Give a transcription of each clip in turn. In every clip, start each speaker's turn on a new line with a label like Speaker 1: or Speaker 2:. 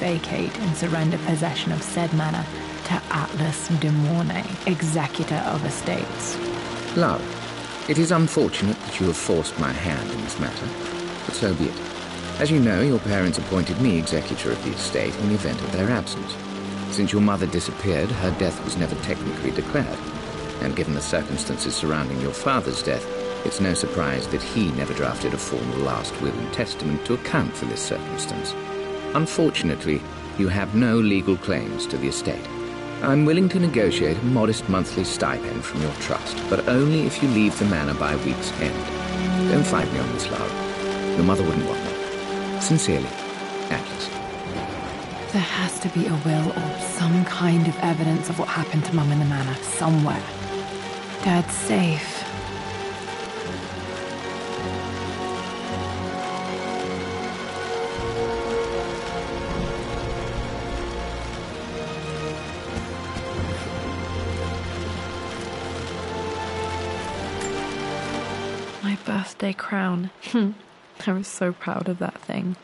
Speaker 1: vacate and surrender possession of said manor to Atlas de Mornay, executor of estates.
Speaker 2: Love, it is unfortunate that you have forced my hand in this matter, but so be it. As you know, your parents appointed me executor of the estate in the event of their absence. Since your mother disappeared, her death was never technically declared, and given the circumstances surrounding your father's death, it's no surprise that he never drafted a formal last will and testament to account for this circumstance. Unfortunately, you have no legal claims to the estate. I'm willing to negotiate a modest monthly stipend from your trust, but only if you leave the manor by week's end. Don't fight me on this, love. Your mother wouldn't want me. Sincerely, Atlas.
Speaker 1: There has to be a will or some kind of evidence of what happened to Mum in the manor somewhere. Dad's safe. My birthday crown. I was so proud of that thing.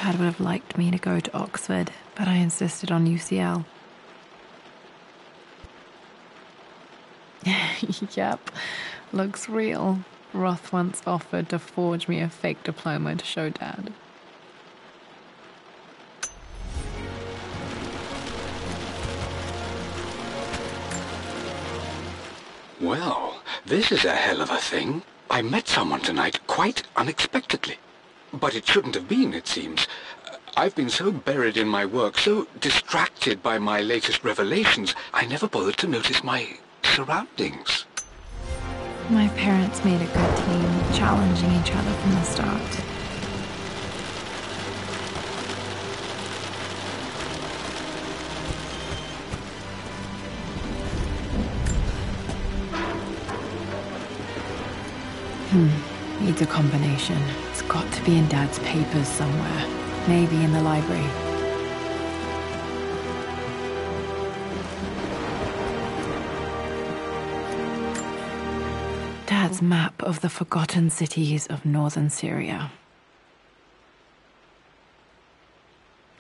Speaker 1: Dad would have liked me to go to Oxford, but I insisted on UCL. Yep, looks real. Roth once offered to forge me a fake diploma to show Dad.
Speaker 3: Well, this is a hell of a thing. I met someone tonight quite unexpectedly. But it shouldn't have been, it seems. I've been so buried in my work, so distracted by my latest revelations, I never bothered to notice my surroundings.
Speaker 1: My parents made a good team, challenging each other from the start. Needs a combination. It's got to be in Dad's papers somewhere. Maybe in the library. Dad's map of the forgotten cities of northern Syria.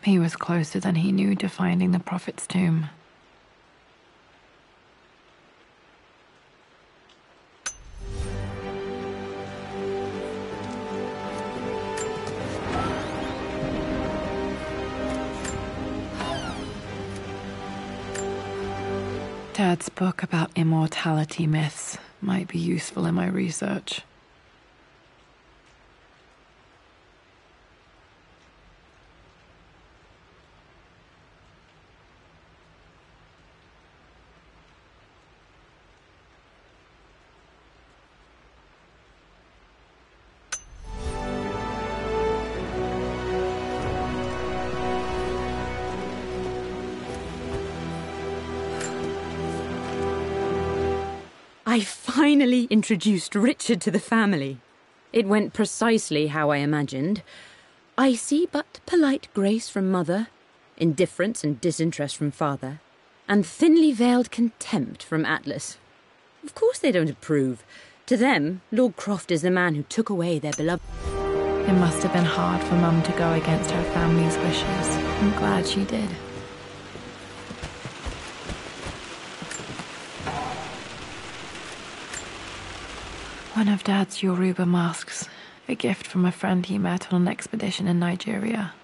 Speaker 1: He was closer than he knew to finding the Prophet's tomb. Dad's book about immortality myths might be useful in my research.
Speaker 4: I finally introduced Richard to the family. It went precisely how I imagined. I see but polite grace from mother, indifference and disinterest from father, and thinly veiled contempt from Atlas. Of course they don't approve. To them, Lord Croft is the man who took away their beloved...
Speaker 1: It must have been hard for Mum to go against her family's wishes. I'm glad she did. One of Dad's Yoruba masks, a gift from a friend he met on an expedition in Nigeria.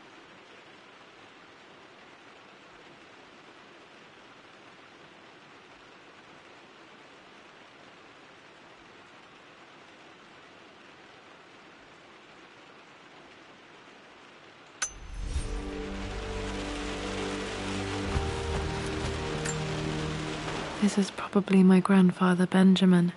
Speaker 1: This is probably my grandfather Benjamin.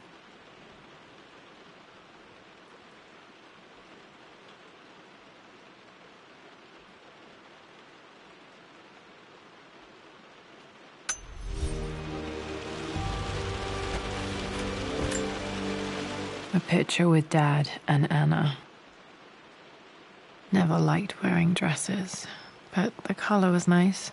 Speaker 1: A picture with Dad and Anna. Never liked wearing dresses, but the color was nice.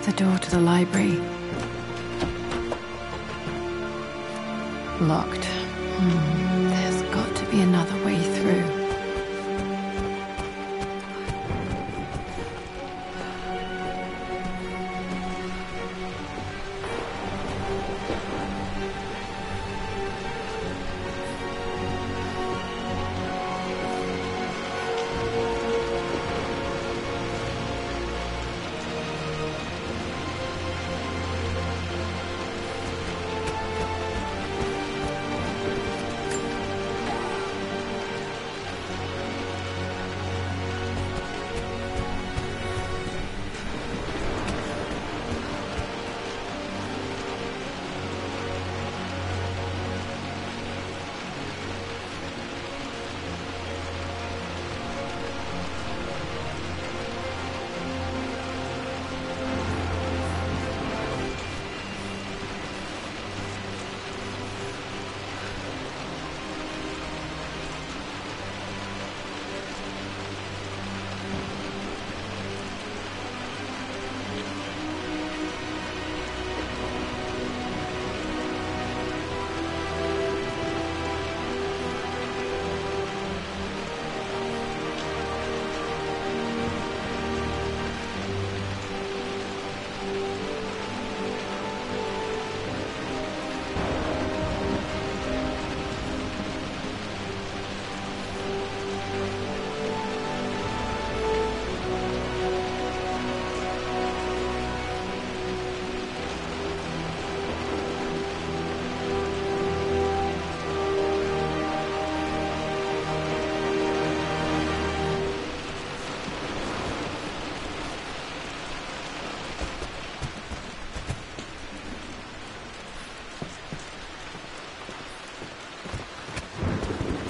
Speaker 1: The door to the library. Locked. There's got to be another way through.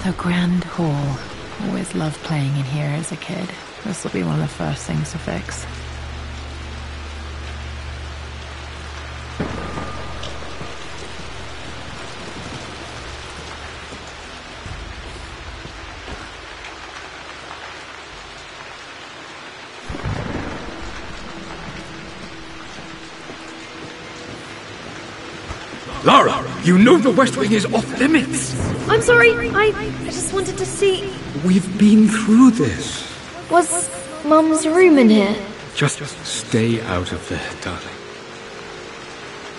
Speaker 1: The Grand Hall. Always loved playing in here as a kid. This will be one of the first things to fix.
Speaker 3: Lara, you know the West Wing is off limits.
Speaker 5: I'm sorry, I just wanted to see...
Speaker 3: We've been through this.
Speaker 5: Was Mum's room in here?
Speaker 3: Just stay out of there, darling.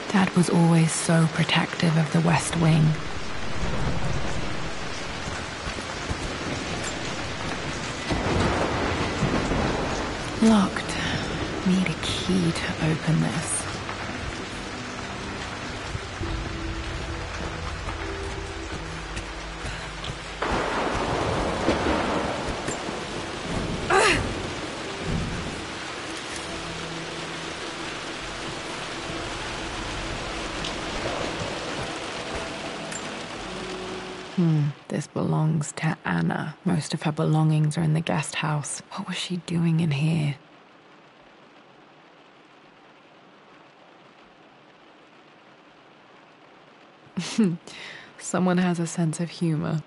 Speaker 1: Dad was always so protective of the West Wing. Locked. Need a key to open this. This belongs to Anna. Most of her belongings are in the guest house. What was she doing in here? Someone has a sense of humor.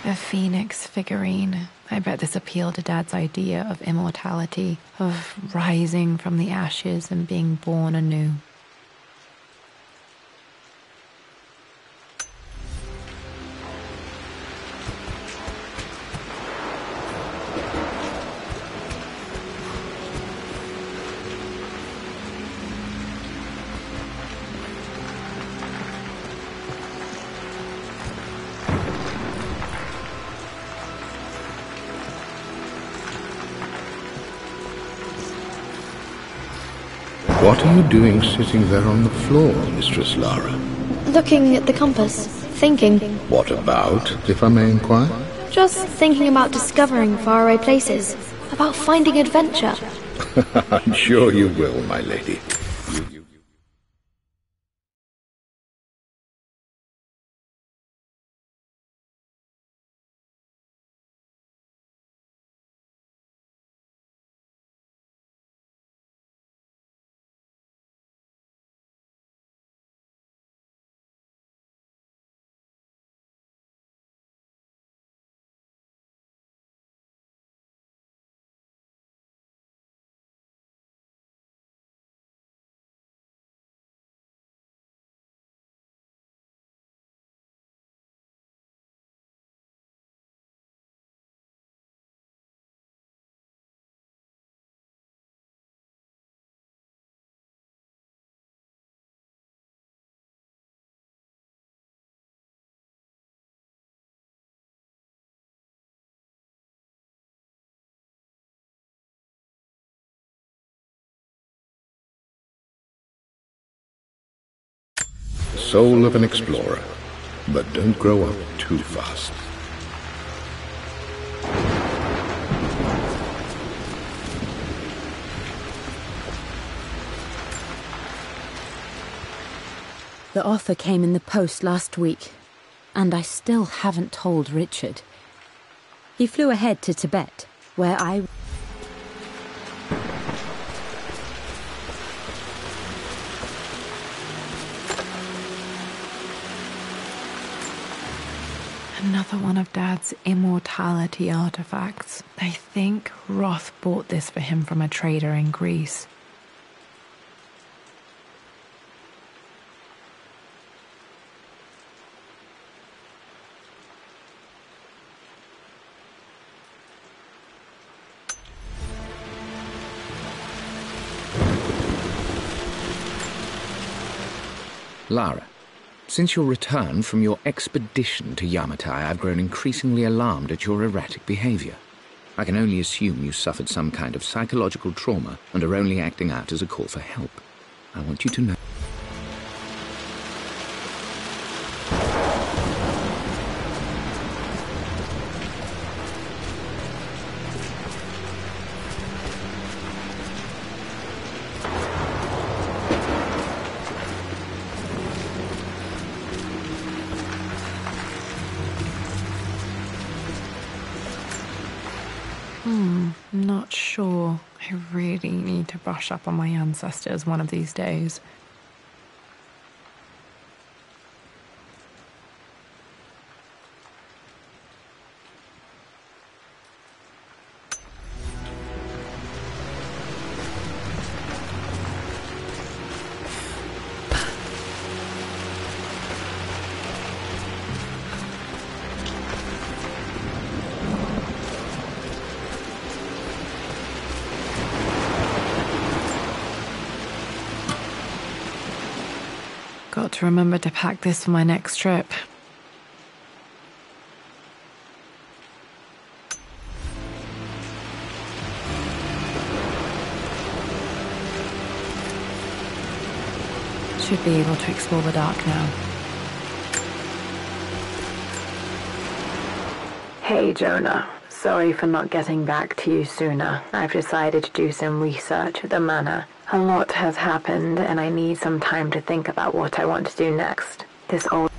Speaker 1: A phoenix figurine. I bet this appealed to Dad's idea of immortality, of rising from the ashes and being born anew.
Speaker 2: What are you doing sitting there on the floor, Mistress Lara?
Speaker 5: Looking at the compass, thinking.
Speaker 2: What about, if I may inquire?
Speaker 5: Just thinking about discovering faraway places, about finding adventure.
Speaker 2: I'm sure you will, my lady. Soul of an explorer, but don't grow up too fast.
Speaker 4: The offer came in the post last week, and I still haven't told Richard. He flew ahead to Tibet, where I...
Speaker 1: Another one of Dad's immortality artifacts. I think Roth bought this for him from a trader in Greece.
Speaker 2: Lara, since your return from your expedition to Yamatai, I've grown increasingly alarmed at your erratic behavior. I can only assume you suffered some kind of psychological trauma and are only acting out as a call for help. I want you to know.
Speaker 1: Not sure. I really need to brush up on my ancestors one of these days. Got to remember to pack this for my next trip. Should be able to explore the dark now. Hey, Jonah. Sorry for not getting back to you sooner. I've decided to do some research at the manor. A lot has happened, and I need some time to think about what I want to do next. This old...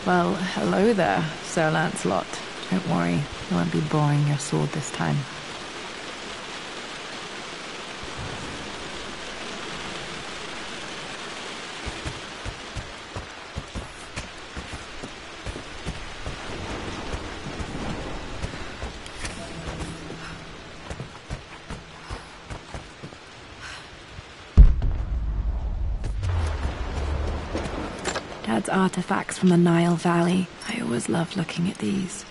Speaker 1: Well, hello there, Sir Lancelot. Don't worry, I won't be boring your sword this time. Dad's artifacts from the Nile Valley. I always loved looking at these.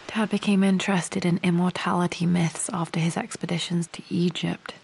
Speaker 1: Dad became interested in immortality myths after his expeditions to Egypt.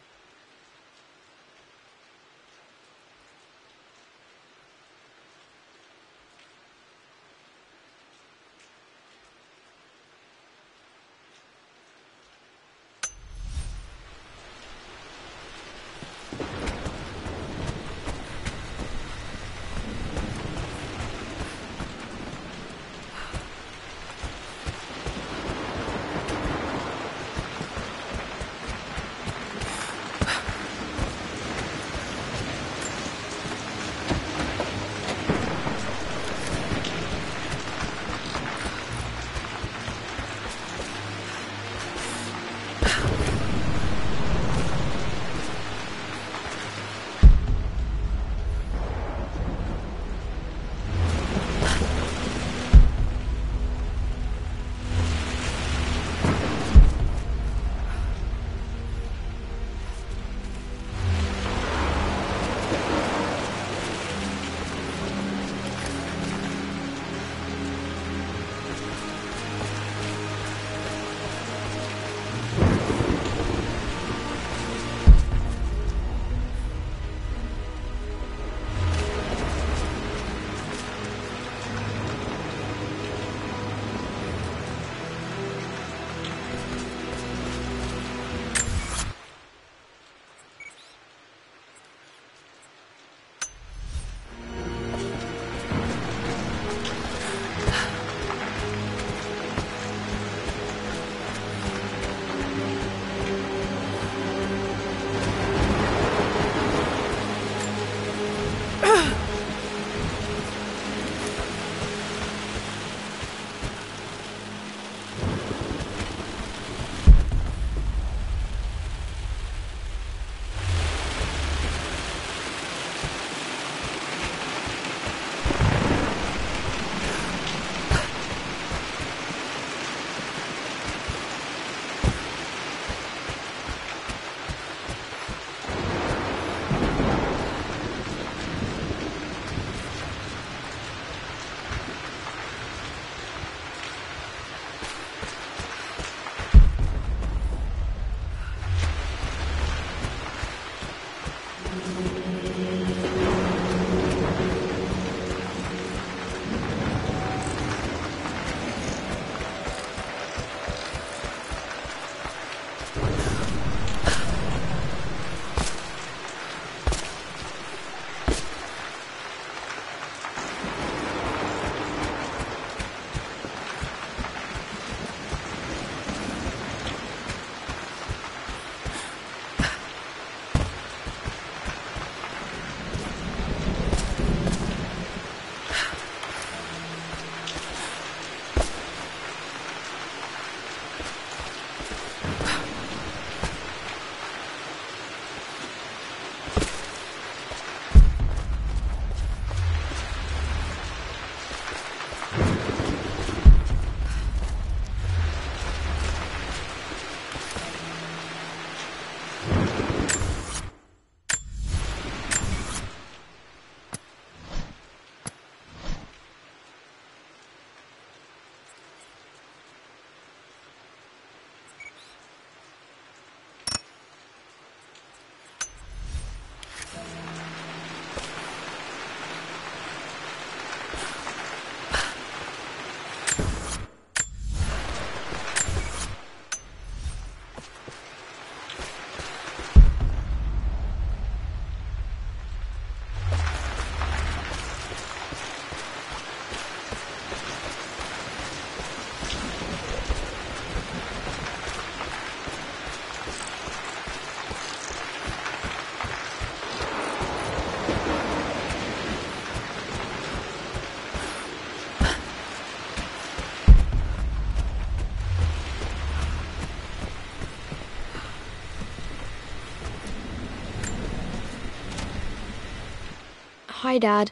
Speaker 5: Hi, Dad.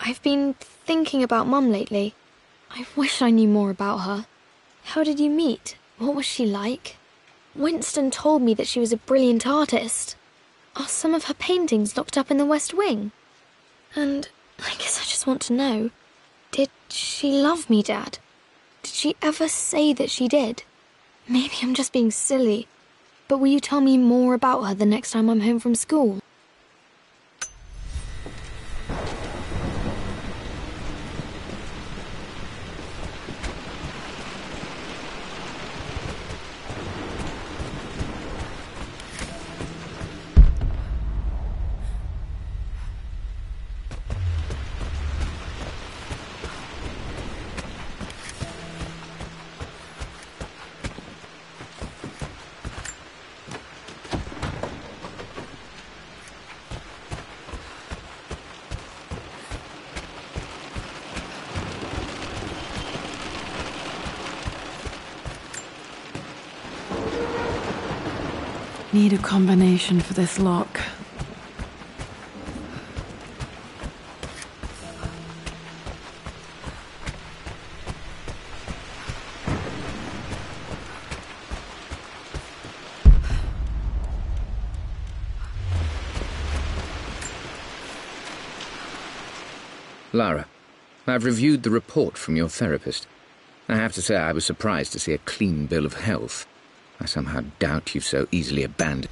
Speaker 5: I've been thinking about Mum lately. I wish I knew more about her. How did you meet? What was she like? Winston told me that she was a brilliant artist. Are some of her paintings locked up in the West Wing? And I guess I just want to know, did she love me, Dad? Did she ever say that she did? Maybe I'm just being silly, but will you tell me more about her the next time I'm home from school?
Speaker 1: Need a combination for this lock.
Speaker 2: Lara, I've reviewed the report from your therapist. I have to say I was surprised to see a clean bill of health. I somehow doubt you've so easily abandoned.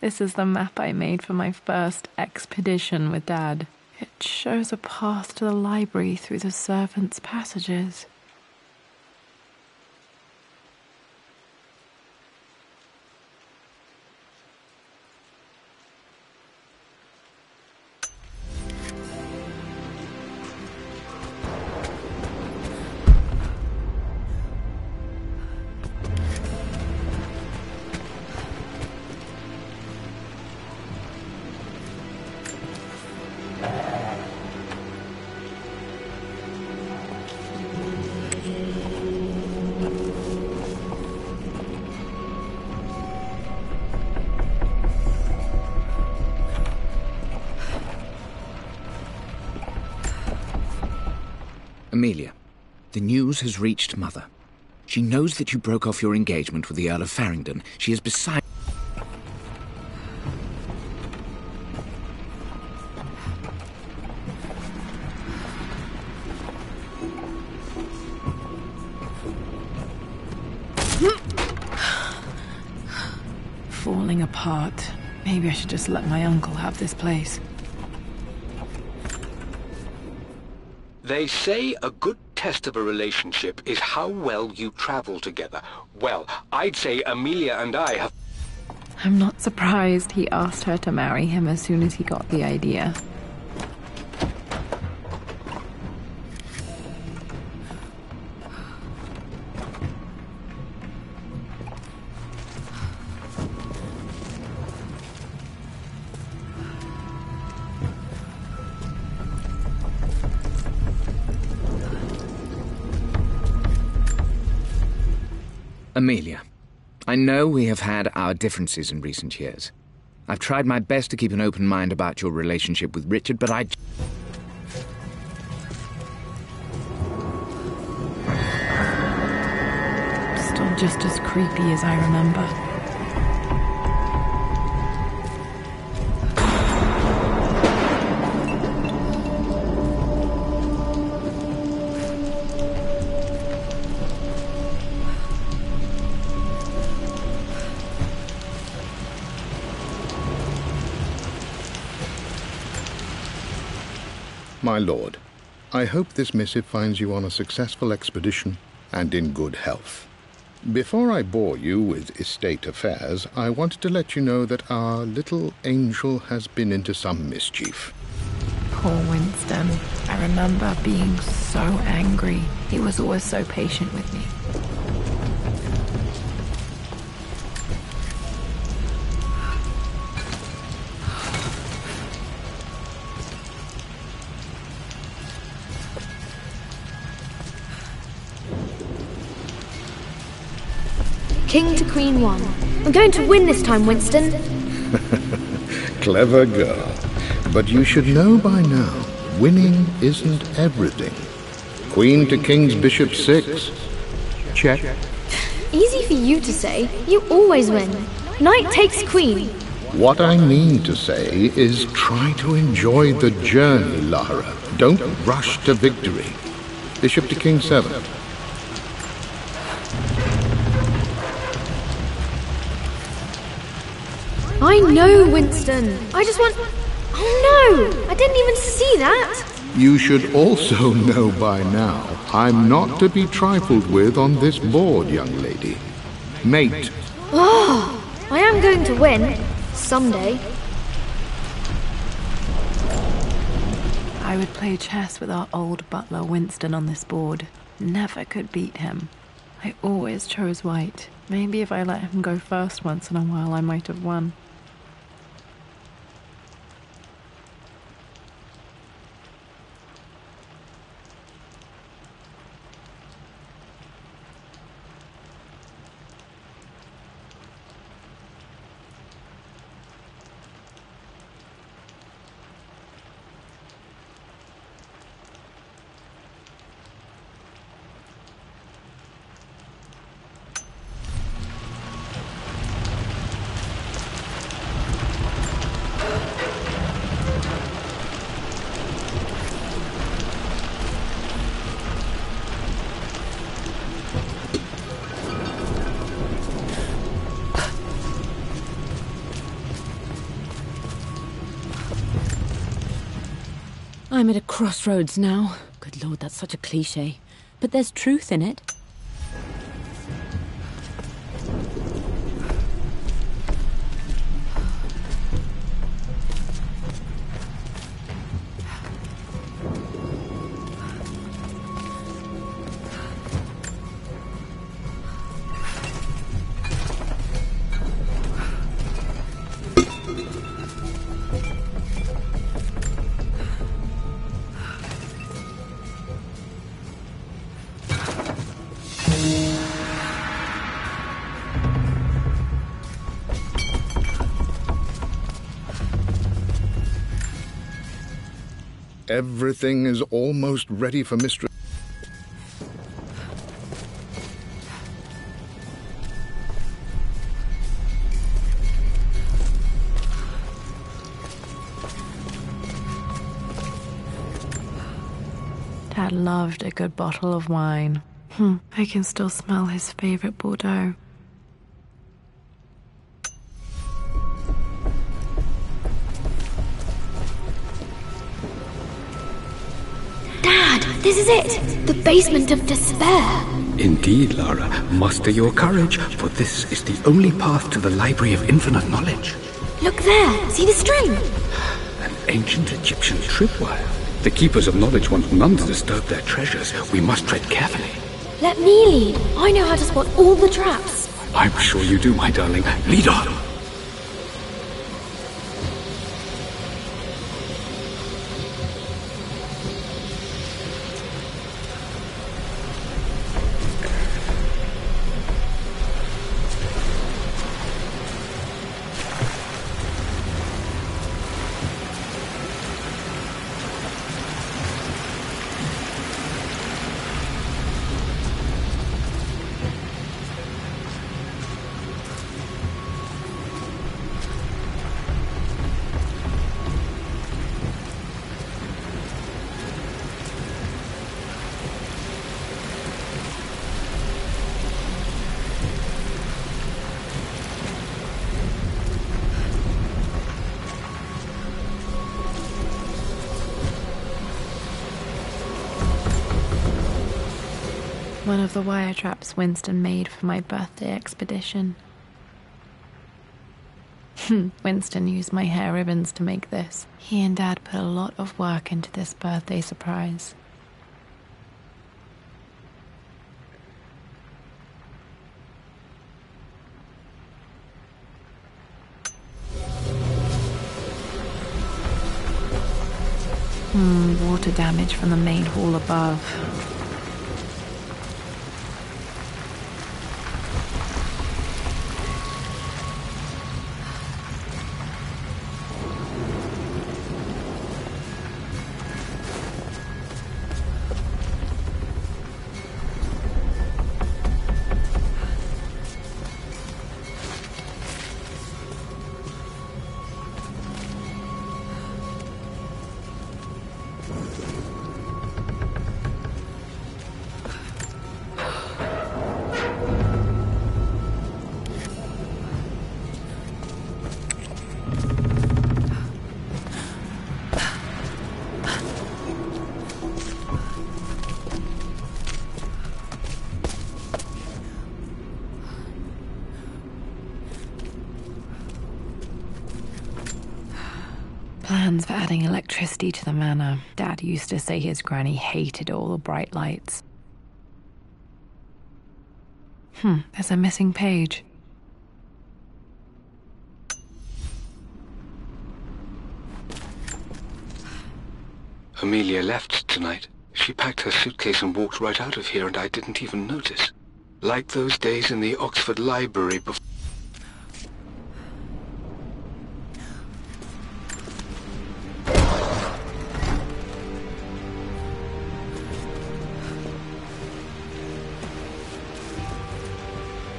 Speaker 1: This is the map I made for my first expedition with Dad. It shows a path to the library through the servants' passages.
Speaker 2: Amelia, the news has reached Mother. She knows that you broke off your engagement with the Earl of Farringdon. She is beside...
Speaker 1: Falling apart. Maybe I should just let my uncle have this place.
Speaker 3: They say a good test of a relationship is how well you travel together. Well, I'd say Amelia and I have...
Speaker 1: I'm not surprised he asked her to marry him as soon as he got the idea.
Speaker 2: Amelia, I know we have had our differences in recent years. I've tried my best to keep an open mind about your relationship with Richard, but
Speaker 1: Still just as creepy as I remember.
Speaker 6: My lord, I hope this missive finds you on a successful expedition and in good health. Before I bore you with estate affairs, I wanted to let you know that our little angel has been into some mischief.
Speaker 1: Poor Winston. I remember being so angry. He was always so patient with me.
Speaker 5: King to Queen 1. I'm going to win this time, Winston.
Speaker 6: Clever girl. But you should know by now, winning isn't everything. Queen to King's Bishop 6. Check.
Speaker 5: Easy for you to say. You always win. Knight takes Queen.
Speaker 6: What I mean to say is try to enjoy the journey, Lara. Don't rush to victory. Bishop to King 7.
Speaker 5: I know, Winston. I just want... Oh no! I didn't even see that!
Speaker 6: You should also know by now, I'm not to be trifled with on this board, young lady. Mate.
Speaker 5: Oh, I am going to win. Someday.
Speaker 1: I would play chess with our old butler Winston on this board. Never could beat him. I always chose white. Maybe if I let him go first once in a while, I might have won.
Speaker 4: I'm at a crossroads now. Good Lord, that's such a cliché. But there's truth in it.
Speaker 6: Everything is almost ready for Mistress.
Speaker 1: Dad loved a good bottle of wine. I can still smell his favorite Bordeaux.
Speaker 5: Dad, this is it! The basement of despair!
Speaker 3: Indeed, Lara. Muster your courage, for this is the only path to the Library of Infinite Knowledge.
Speaker 5: Look there! See the string?
Speaker 3: An ancient Egyptian tripwire. The Keepers of Knowledge want none to disturb their treasures. We must tread carefully.
Speaker 5: Let me lead. I know how to spot all the traps.
Speaker 3: I'm sure you do, my darling. Lead on!
Speaker 1: One of the wire traps Winston made for my birthday expedition. Winston used my hair ribbons to make this. He and Dad put a lot of work into this birthday surprise. Water damage from the main hall above. Plans for adding electricity to the manor. Dad used to say his granny hated all the bright lights. There's a missing page.
Speaker 3: Amelia left tonight. She packed her suitcase and walked right out of here, and I didn't even notice. Like those days in the Oxford Library before.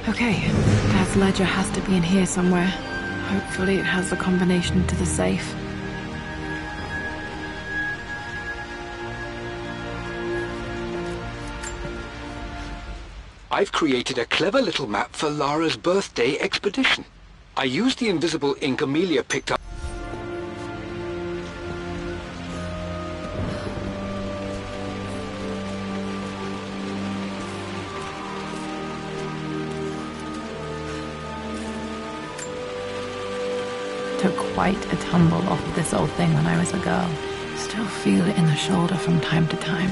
Speaker 1: Okay, Dad's ledger has to be in here somewhere. Hopefully it has the combination to the safe.
Speaker 3: I've created a clever little map for Lara's birthday expedition. I used the invisible ink Amelia picked up.
Speaker 1: quite a tumble off of this old thing when I was a girl. Still feel it in the shoulder from time to time.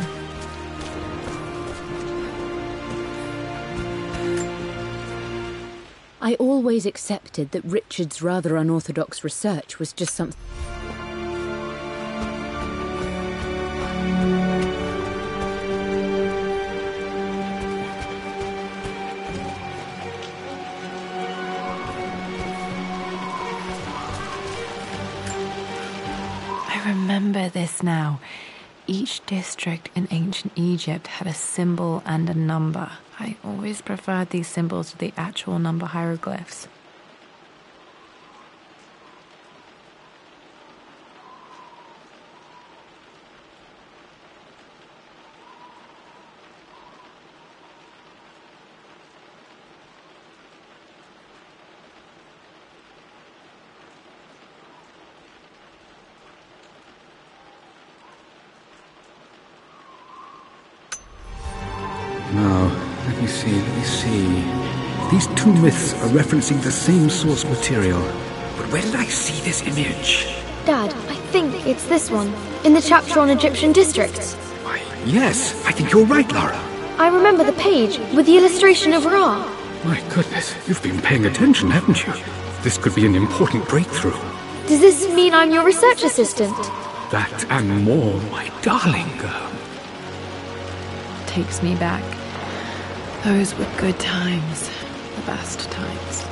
Speaker 4: I always accepted that Richard's rather unorthodox research was just something...
Speaker 1: I remember this now. Each district in ancient Egypt had a symbol and a number. I always preferred these symbols to the actual number hieroglyphs.
Speaker 3: Now, let me see. These two myths are referencing the same source material. But where did I see this image?
Speaker 5: Dad, I think it's this one, in the chapter on Egyptian districts.
Speaker 3: Why, yes, I think you're right, Lara.
Speaker 5: I remember the page with the illustration of Ra.
Speaker 3: My goodness, you've been paying attention, haven't you? This could be an important breakthrough.
Speaker 5: Does this mean I'm your research assistant?
Speaker 3: That and more, my darling girl.
Speaker 1: Takes me back. Those were good times. The best times.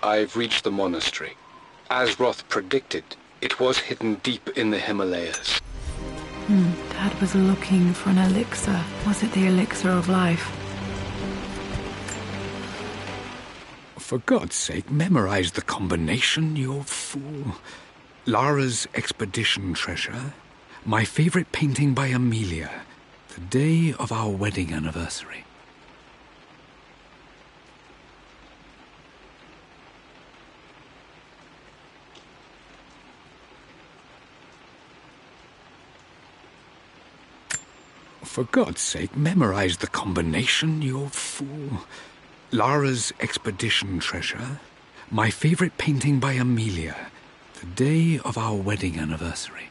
Speaker 3: I've reached the monastery. As Roth predicted, it was hidden deep in the Himalayas.
Speaker 1: Dad was looking for an elixir. Was it the elixir of life?
Speaker 3: For God's sake, memorize the combination, you fool. Lara's expedition treasure, my favorite painting by Amelia, the day of our wedding anniversary. For God's sake, memorize the combination, you fool. Lara's expedition treasure, my favorite painting by Amelia, the day of our wedding anniversary.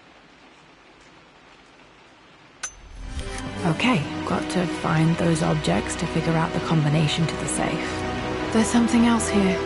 Speaker 1: Okay, got to find those objects to figure out the combination to the safe. There's something else here.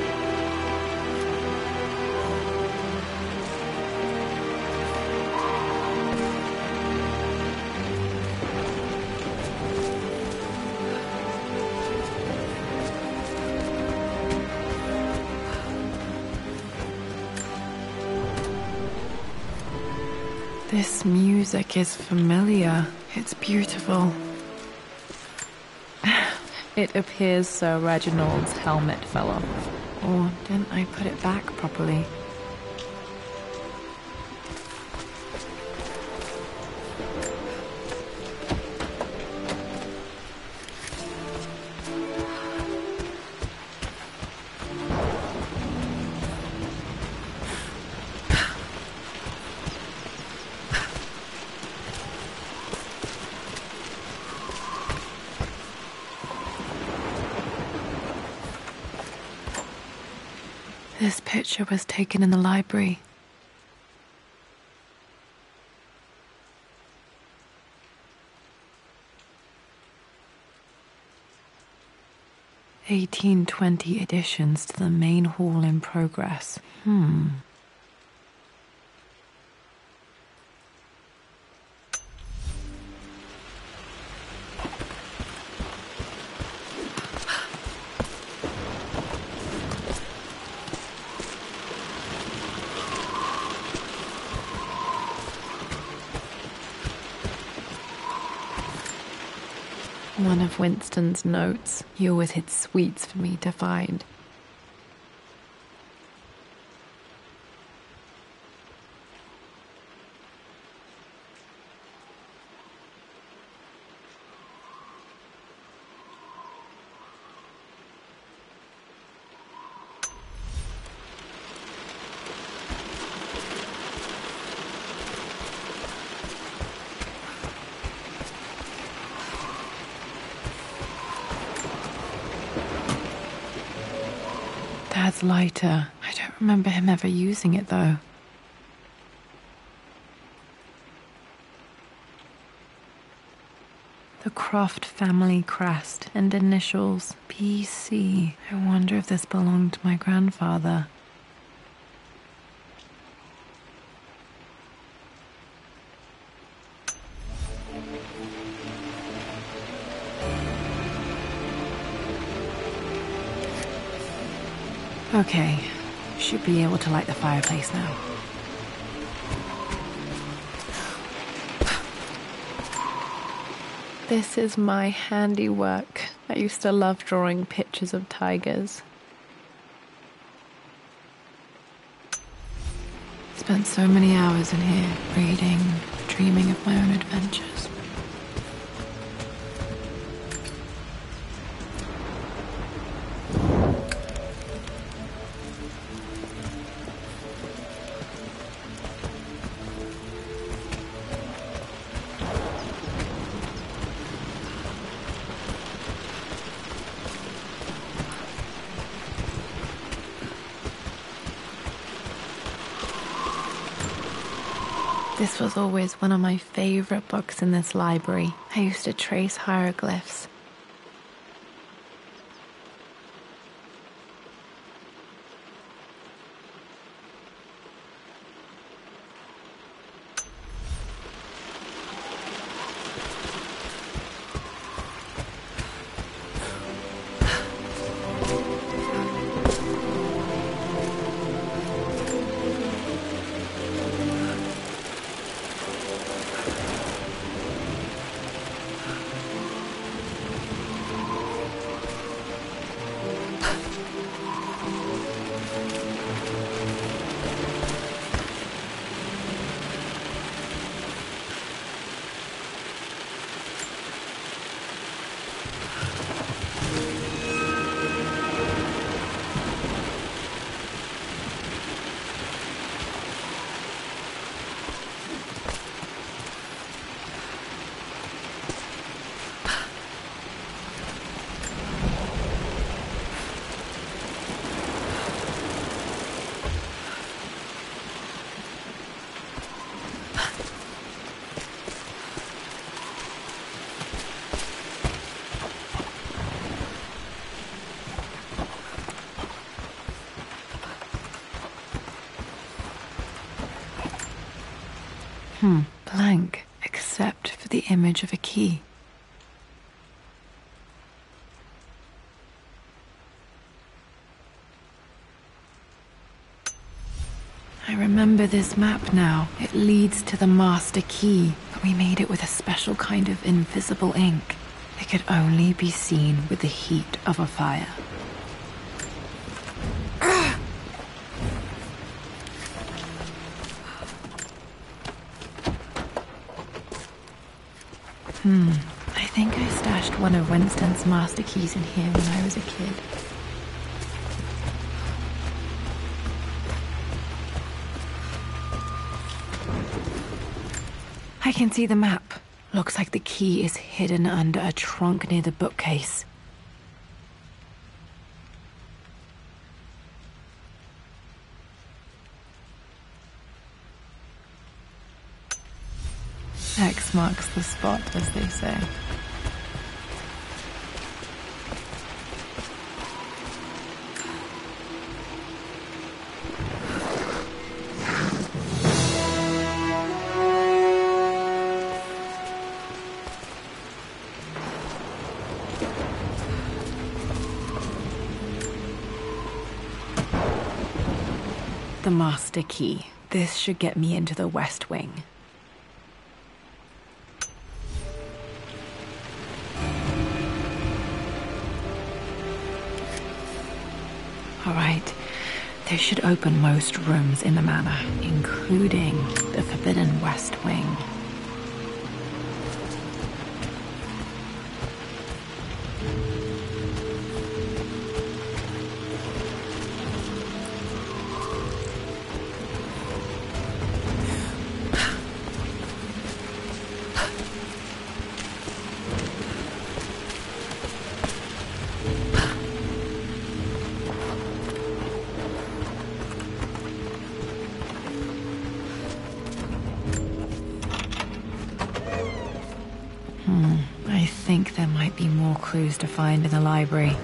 Speaker 1: This music is familiar. It's beautiful. It appears Sir Reginald's helmet fell off. Or didn't I put it back properly? This picture was taken in the library. (1820) additions to the main hall in progress. One of Winston's notes. He always hid sweets for me to find. father's lighter. I don't remember him ever using it, though. The Croft family crest and initials PC. I wonder if this belonged to my grandfather. Okay, should be able to light the fireplace now. This is my handiwork. I used to love drawing pictures of tigers. Spent so many hours in here, reading, dreaming of my own adventures. This was always one of my favorite books in this library. I used to trace hieroglyphs. Blank, except for the image of a key. I remember this map now. It leads to the master key, but we made it with a special kind of invisible ink. It could only be seen with the heat of a fire. I think I stashed one of Winston's master keys in here when I was a kid. I can see the map. Looks like the key is hidden under a trunk near the bookcase. X marks the spot, as they say. The master key. This should get me into the West Wing. All right, this should open most rooms in the manor, including the Forbidden West Wing. might be more clues to find in the library.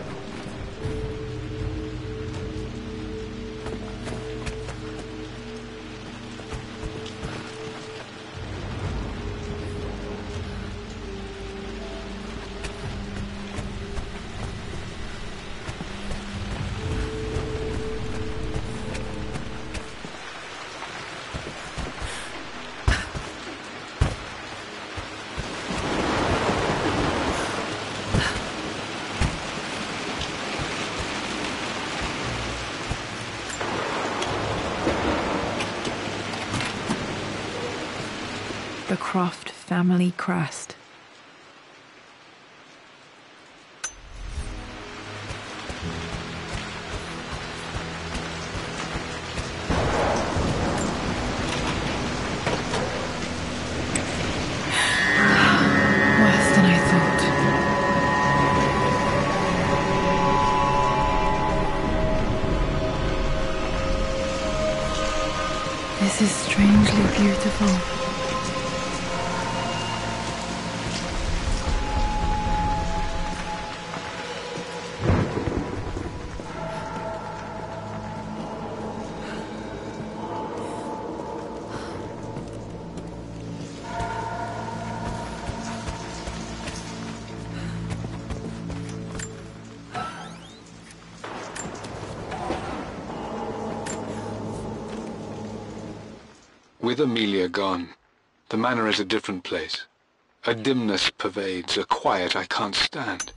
Speaker 1: The Croft family crest. Worse than I thought. This is strangely beautiful.
Speaker 3: With Amelia gone, the manor is a different place. A dimness pervades, a quiet I can't stand.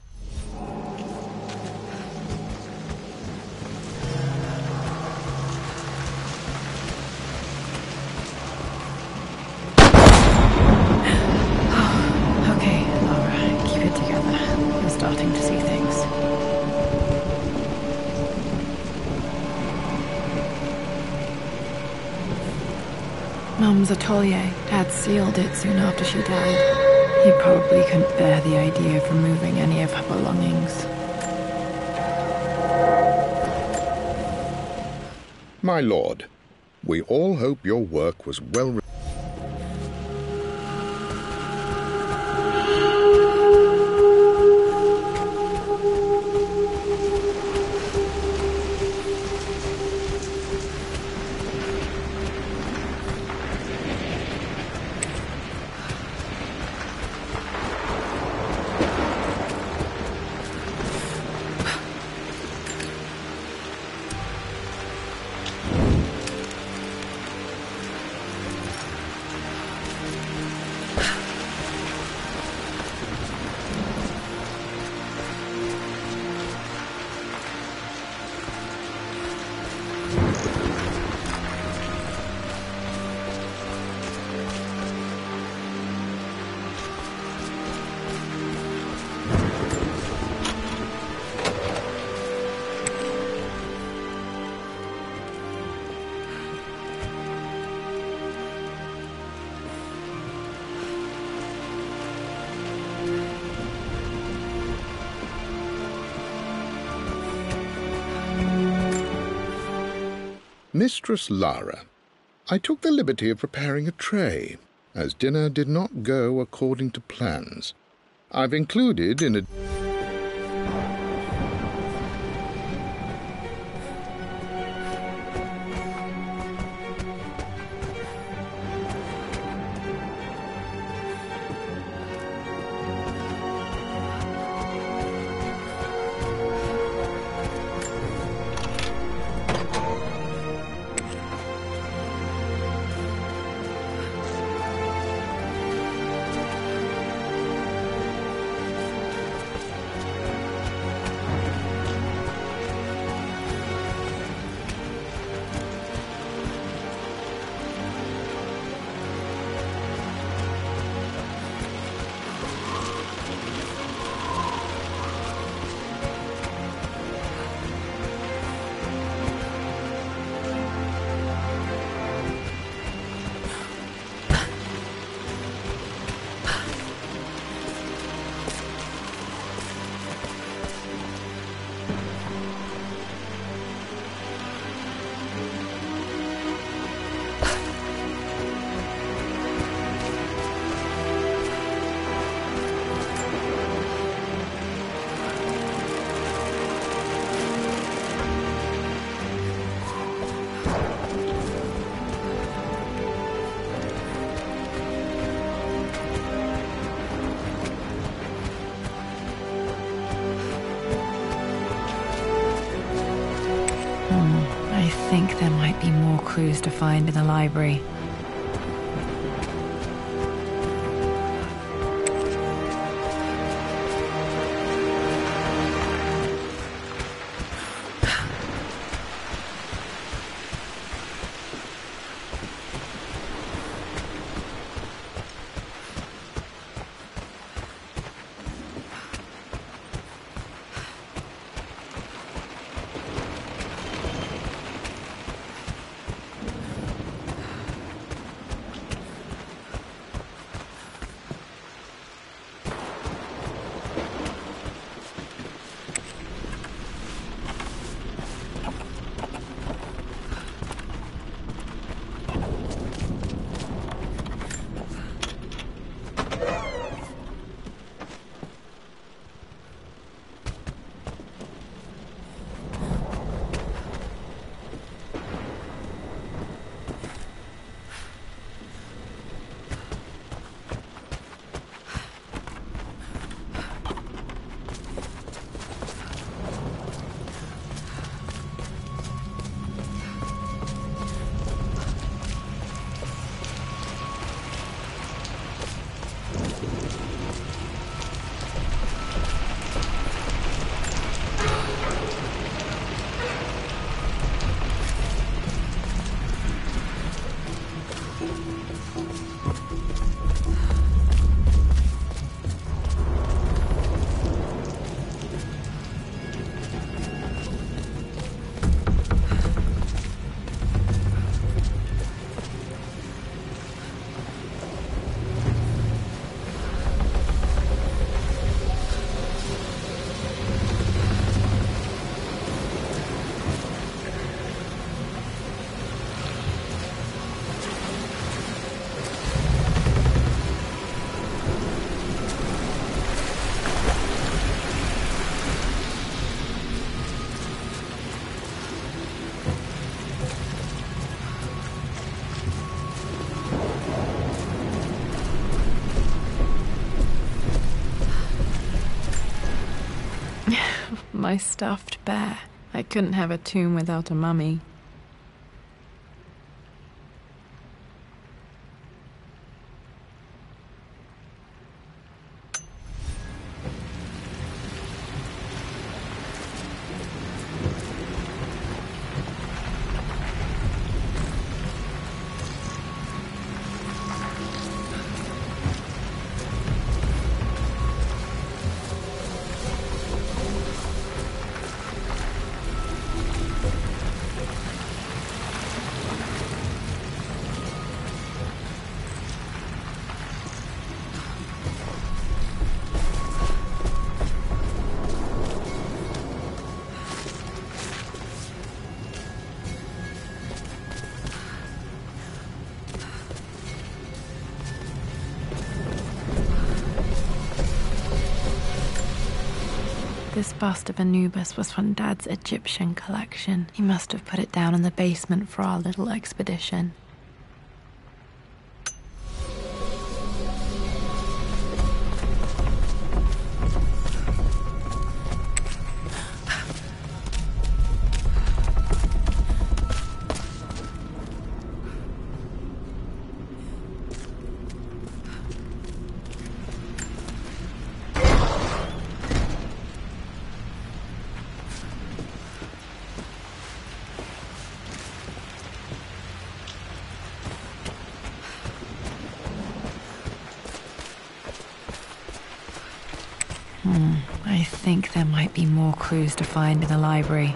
Speaker 1: Okay, Laura, keep it together. You're starting to see things. Mum's atelier had sealed it soon after she died. He probably couldn't bear the idea of removing any of her belongings.
Speaker 6: My lord, we all hope your work was well Mistress Lara, I took the liberty of preparing a tray, as dinner did not go according to plans. I've included in a...
Speaker 1: might be more clues to find in the library.
Speaker 7: My stuffed bear. I couldn't have a tomb without a mummy. This bust of Anubis was from Dad's Egyptian collection. He must have put it down in the basement for our little expedition. I think there might be more clues to find in the library.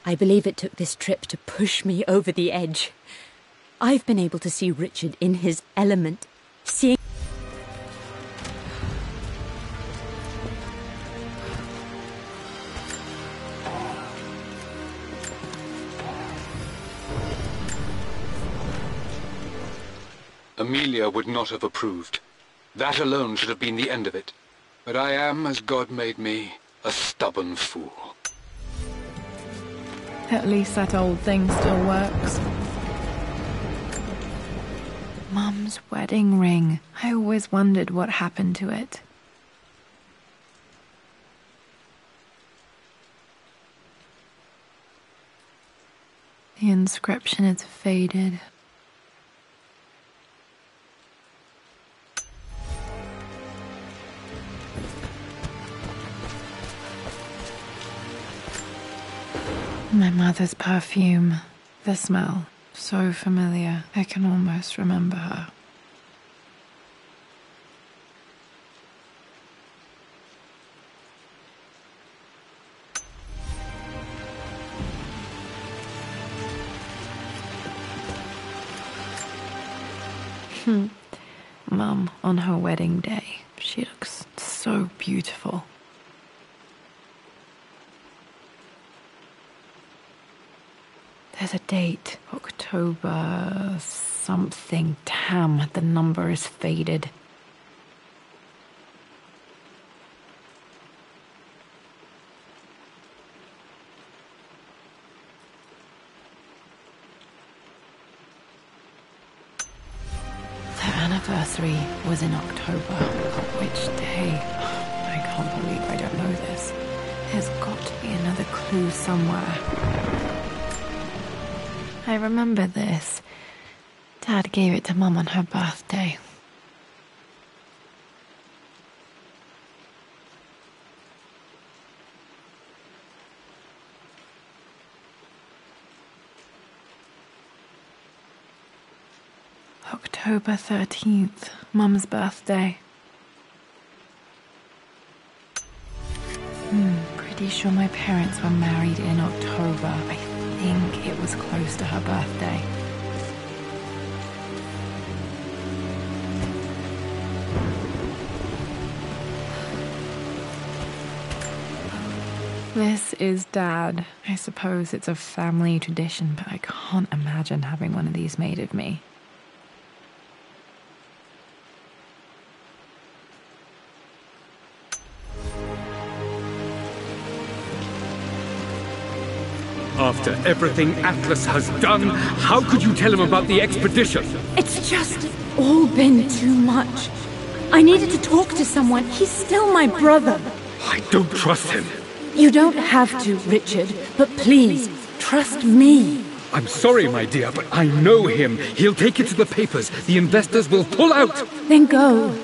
Speaker 4: I believe it took this trip to push me over the edge. I've been able to see Richard in his element, seeing...
Speaker 3: Amelia would not have approved. That alone should have been the end of it. But I am, as God made me, a stubborn fool.
Speaker 7: At least that old thing still works. Mum's wedding ring. I always wondered what happened to it. The inscription is faded. My mother's perfume. The smell. So familiar. I can almost remember her. Mum, on her wedding day. She looks so beautiful. There's a date. October something. Damn, the number is faded. The anniversary was in October. Which day? I can't believe I don't know this. There's got to be another clue somewhere. I remember this. Dad gave it to Mum on her birthday. October 13th, Mum's birthday. Pretty sure my parents were married in October. I think it was close to her birthday. This is Dad. I suppose it's a family tradition, but I can't imagine having one of these made of me.
Speaker 8: After everything Atlas has done, how could you tell him about the expedition?
Speaker 4: It's just all been too much. I needed to talk to someone. He's still my brother.
Speaker 8: I don't trust him.
Speaker 4: You don't have to, Richard, but please, trust me.
Speaker 8: I'm sorry, my dear, but I know him. He'll take it to the papers. The investors will pull out.
Speaker 4: Then go.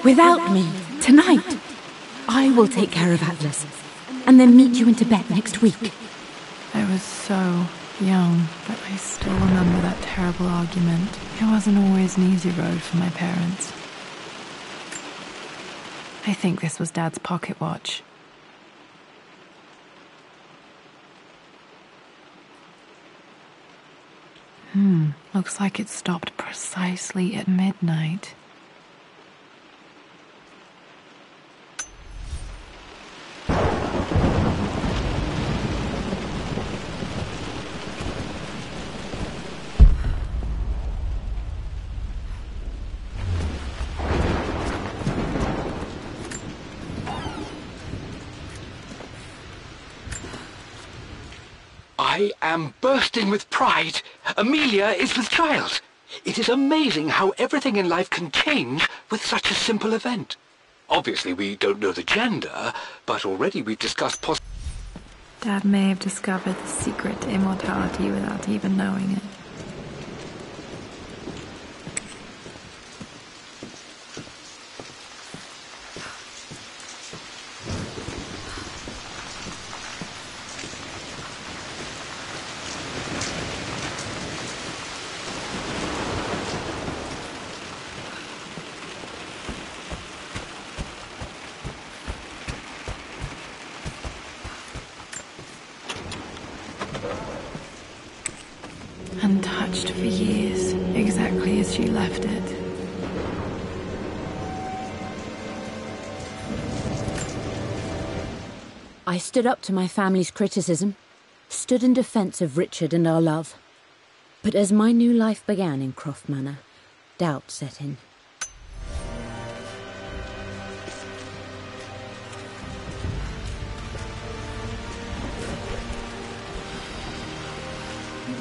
Speaker 4: Without me. Tonight. I will take care of Atlas. And then meet you in Tibet next week.
Speaker 7: I was so young, but I still remember that terrible argument. It wasn't always an easy road for my parents. I think this was Dad's pocket watch. Looks like it stopped precisely at midnight.
Speaker 3: I am bursting with pride. Amelia is with child. It is amazing how everything in life can change with such a simple event. Obviously, we don't know the gender, but already we've discussed
Speaker 7: Dad may have discovered the secret to immortality without even knowing it. untouched for years, exactly as she left it.
Speaker 4: I stood up to my family's criticism, stood in defence of Richard and our love. But as my new life began in Croft Manor, doubt set in.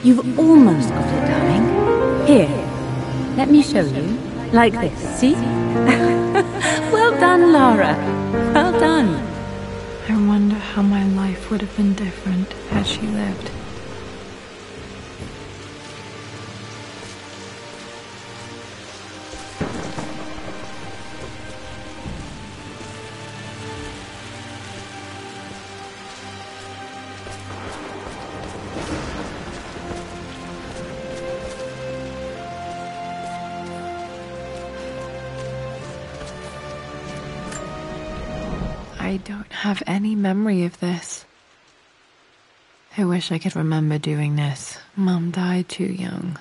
Speaker 4: You've almost got it, darling. Here, let me show you. Like this, see? Well done, Lara. Well done.
Speaker 7: I wonder how my life would have been different had she lived. I don't have any memory of this. I wish I could remember doing this. Mum died too young.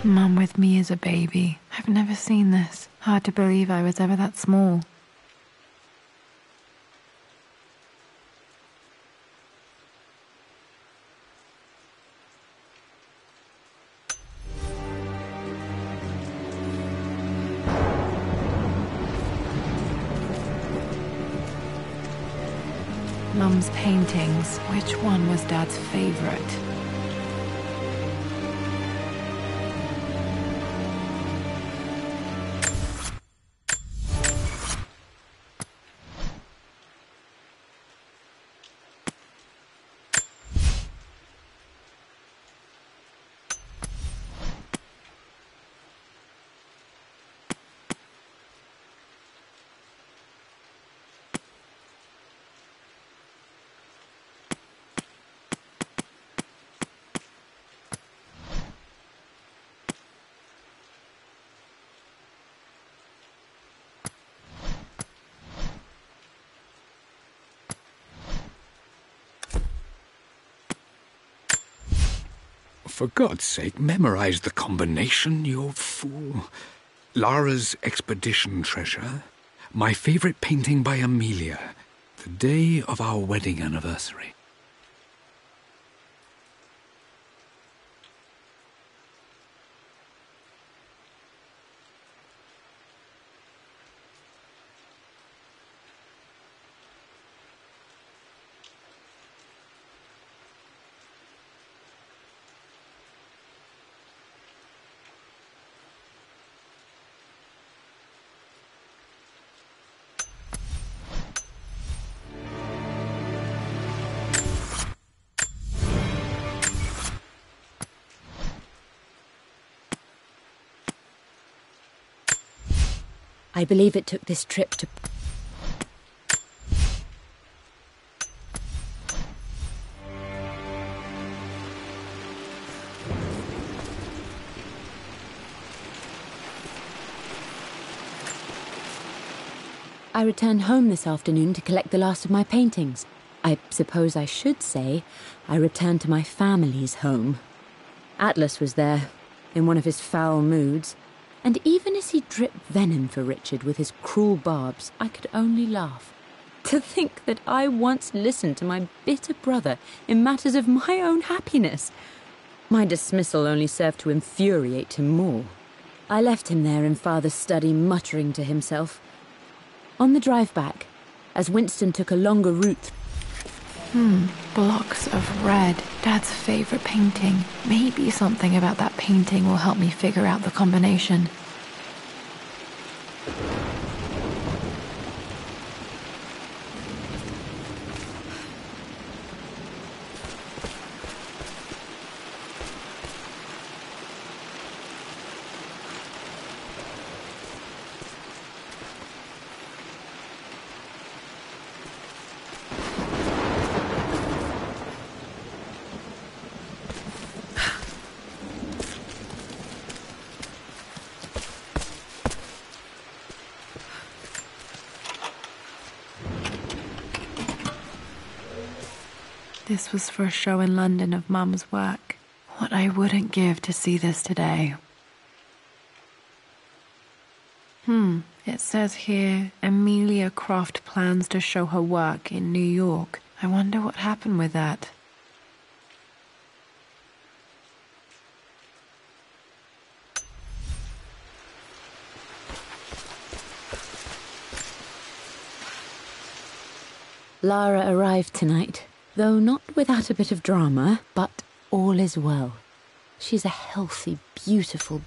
Speaker 7: Mum with me as a baby. I've never seen this. Hard to believe I was ever that small. Mum's paintings. Which one was Dad's favorite?
Speaker 3: For God's sake, memorize the combination, you fool. Lara's expedition treasure, my favorite painting by Amelia, the day of our wedding anniversary.
Speaker 4: I believe it took this trip to... I returned home this afternoon to collect the last of my paintings. I suppose I should say I returned to my family's home. Atlas was there, in one of his foul moods. And even as he dripped venom for Richard with his cruel barbs, I could only laugh. To think that I once listened to my bitter brother in matters of my own happiness. My dismissal only served to infuriate him more. I left him there in Father's study, muttering to himself. On the drive back, as Winston took a longer route...
Speaker 7: Blocks of red. Dad's favorite painting. Maybe something about that painting will help me figure out the combination. This was for a show in London of Mum's work. What I wouldn't give to see this today. It says here, Amelia Croft plans to show her work in New York. I wonder what happened with that.
Speaker 4: Lara arrived tonight, though not without a bit of drama, but all is well. She's a healthy, beautiful...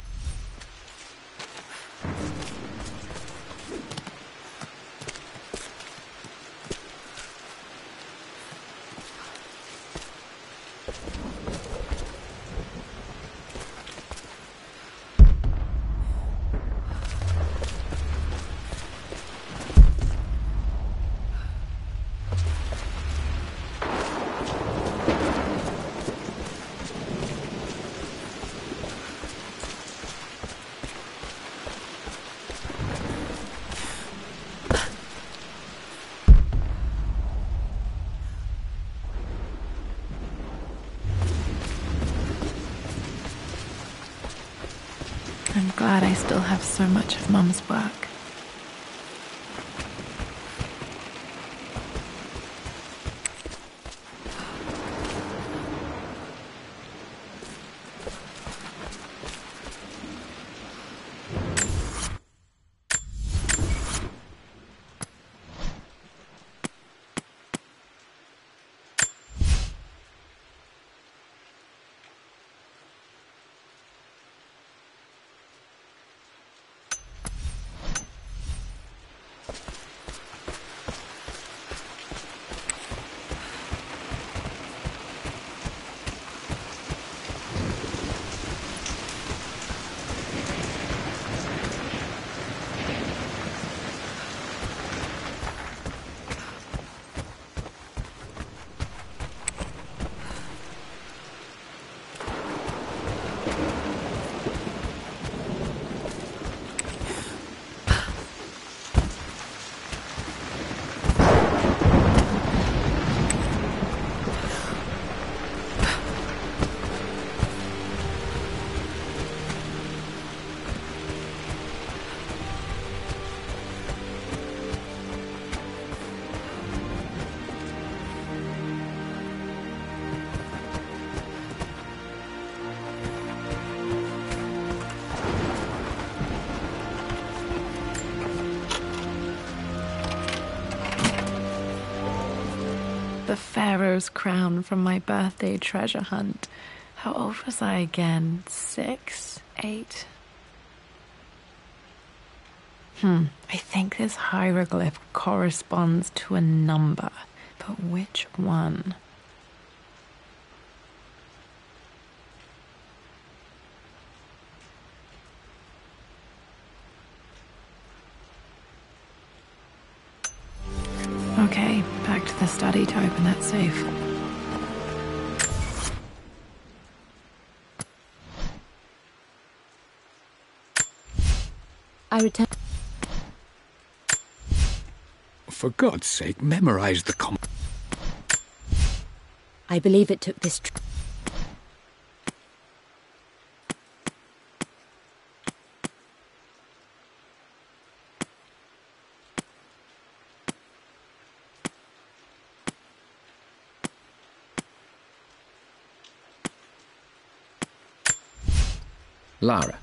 Speaker 7: I'm glad I still have so much of Mum's work. The Pharaoh's crown from my birthday treasure hunt. How old was I again? 6? 8? I think this hieroglyph corresponds to a number, but which one? Okay, back to the study to open that safe.
Speaker 4: I return...
Speaker 3: For God's sake, memorize the
Speaker 4: I believe it took this...
Speaker 2: Lara.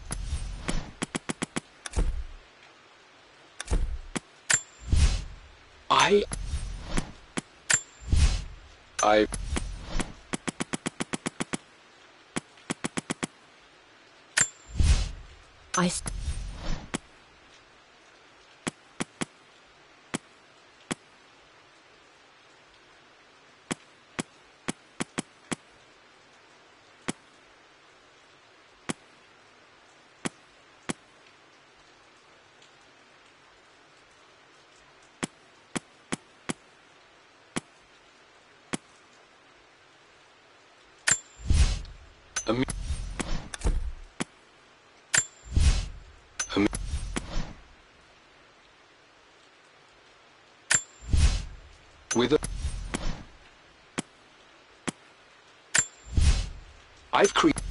Speaker 3: I've created...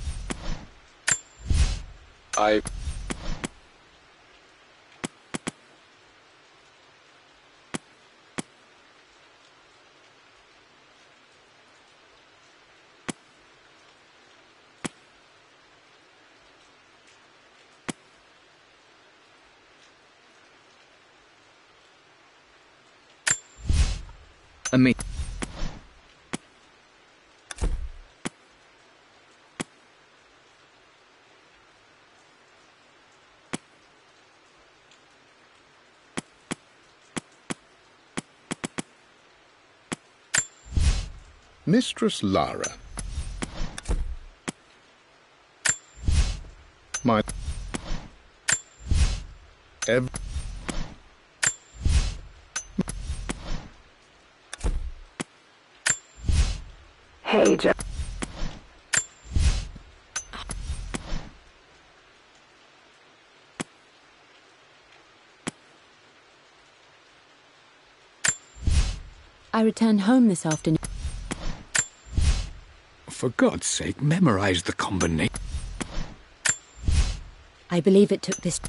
Speaker 3: I...
Speaker 6: Mistress Lara. My...
Speaker 1: Hey, Joe.
Speaker 4: I returned home this afternoon.
Speaker 3: For God's sake, memorize the combination.
Speaker 4: I believe it took this...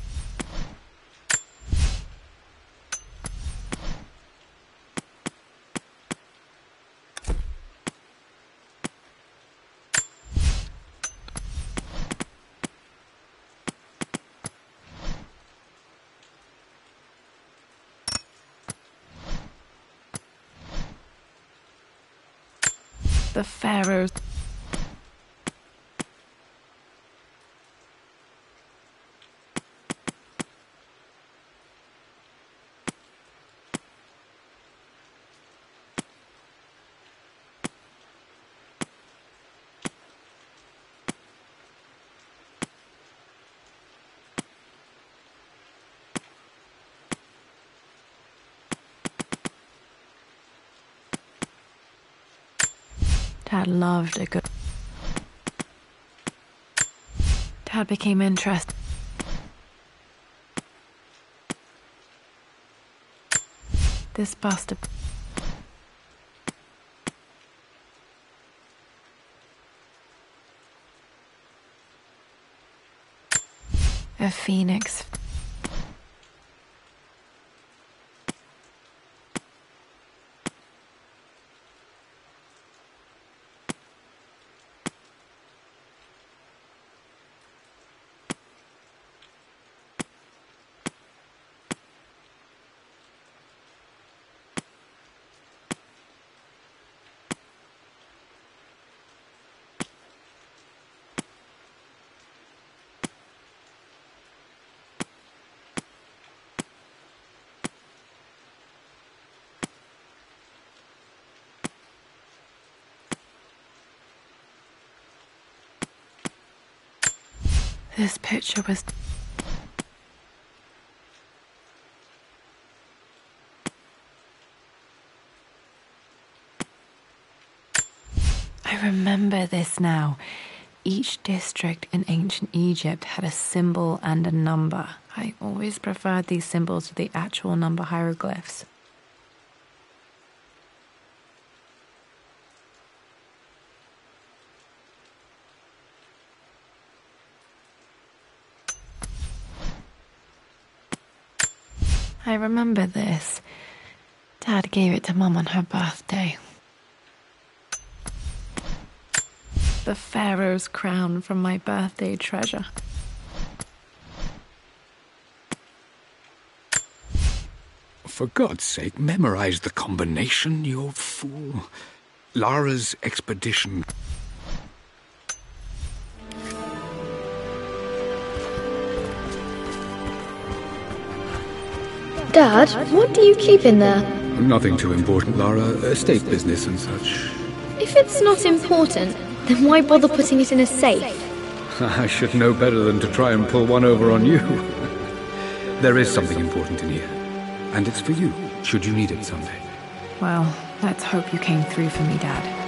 Speaker 7: The Pharaohs. Dad loved a good... Dad became interested. This bust of... A phoenix. This picture was... I remember this now. Each district in ancient Egypt had a symbol and a number. I always preferred these symbols to the actual number hieroglyphs. I remember this. Dad gave it to Mum on her birthday. The Pharaoh's crown from my birthday treasure.
Speaker 3: For God's sake, memorize the combination, you fool. Lara's expedition.
Speaker 5: Dad, what do you keep in there?
Speaker 3: Nothing too important, Lara. Estate business and such.
Speaker 5: If it's not important, then why bother putting it in a safe?
Speaker 3: I should know better than to try and pull one over on you. There is something important in here. And it's for you, should you need it someday.
Speaker 7: Well, let's hope you came through for me, Dad.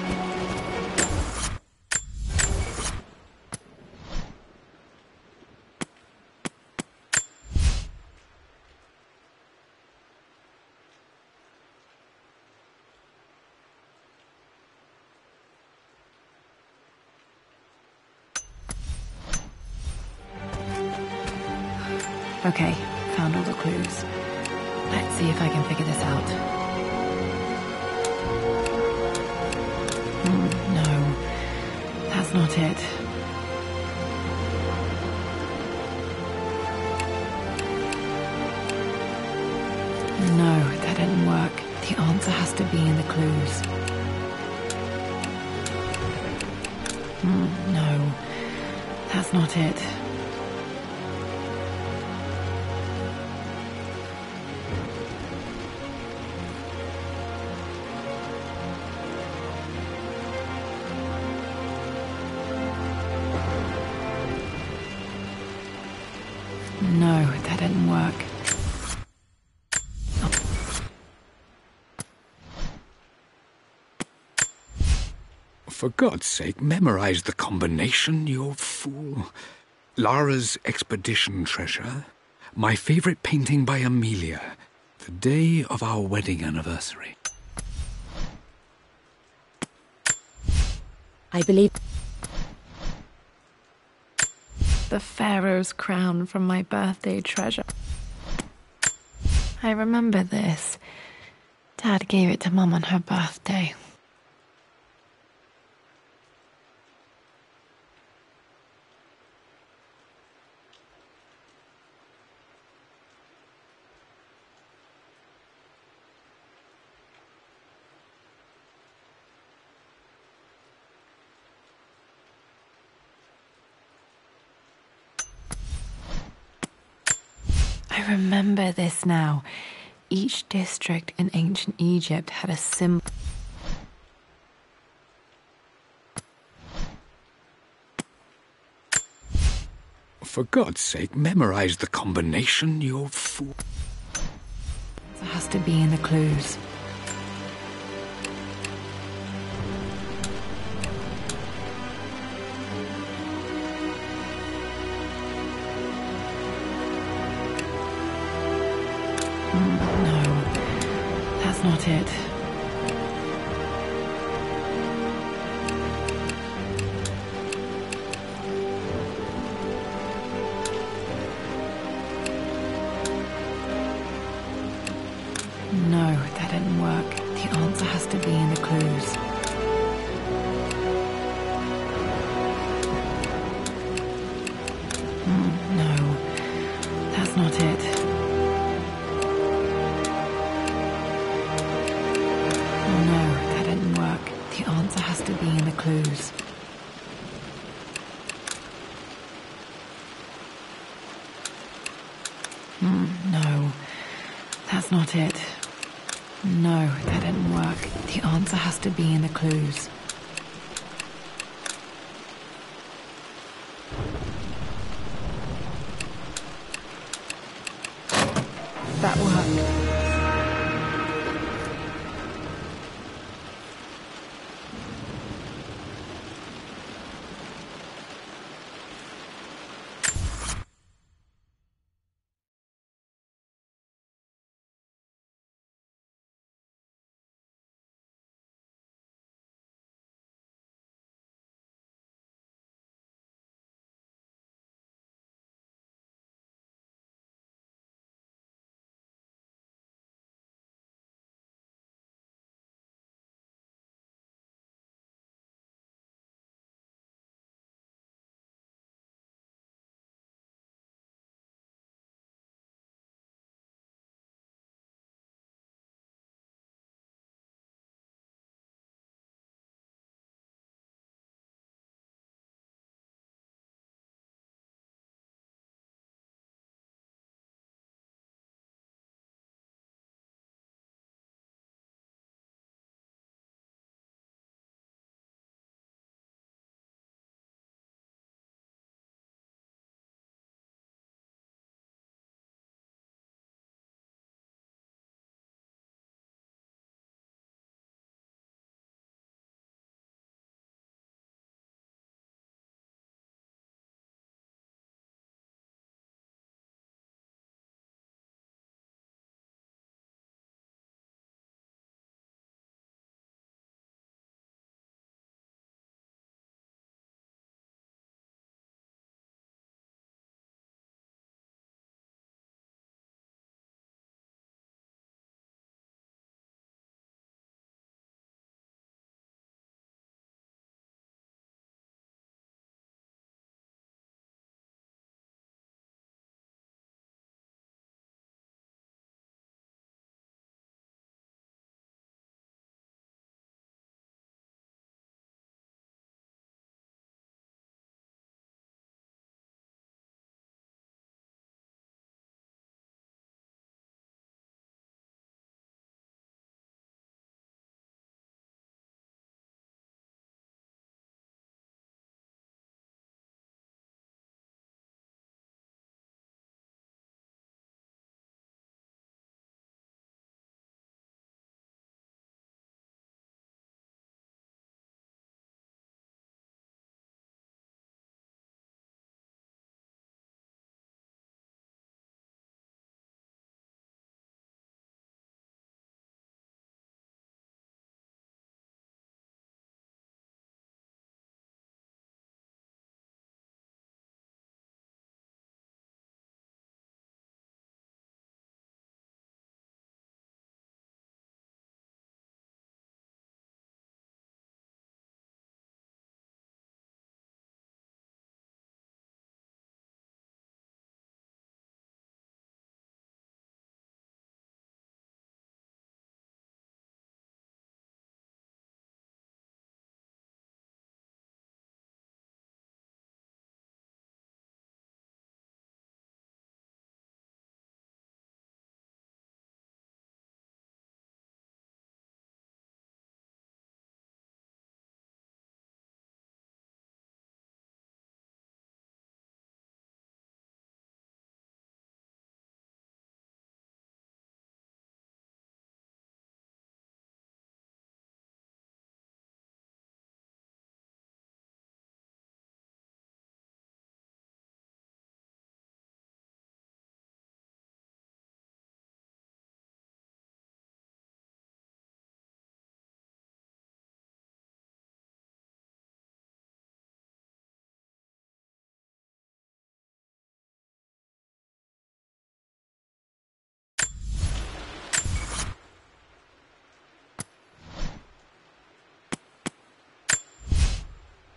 Speaker 7: Okay, found all the clues. Let's see if I can figure this out. No, that's not it. No, that didn't work. The answer has to be in the clues. No, that's not it. No, that didn't work.
Speaker 3: For God's sake, memorize the combination, you fool. Lara's expedition treasure, my favorite painting by Amelia, the day of our wedding anniversary.
Speaker 4: I believe...
Speaker 7: The Pharaoh's crown from my birthday treasure. I remember this. Dad gave it to Mum on her birthday. I remember this now. Each district in ancient Egypt had a symbol.
Speaker 3: For God's sake, memorize the combination, you fool.
Speaker 7: It has to be in the clues. No, that's not it. No, that didn't work. The answer has to be in the clues. No, that's not it. No, that didn't work. The answer has to be in the clues. No, that's not it. No, that didn't work. The answer has to be in the clues. That worked.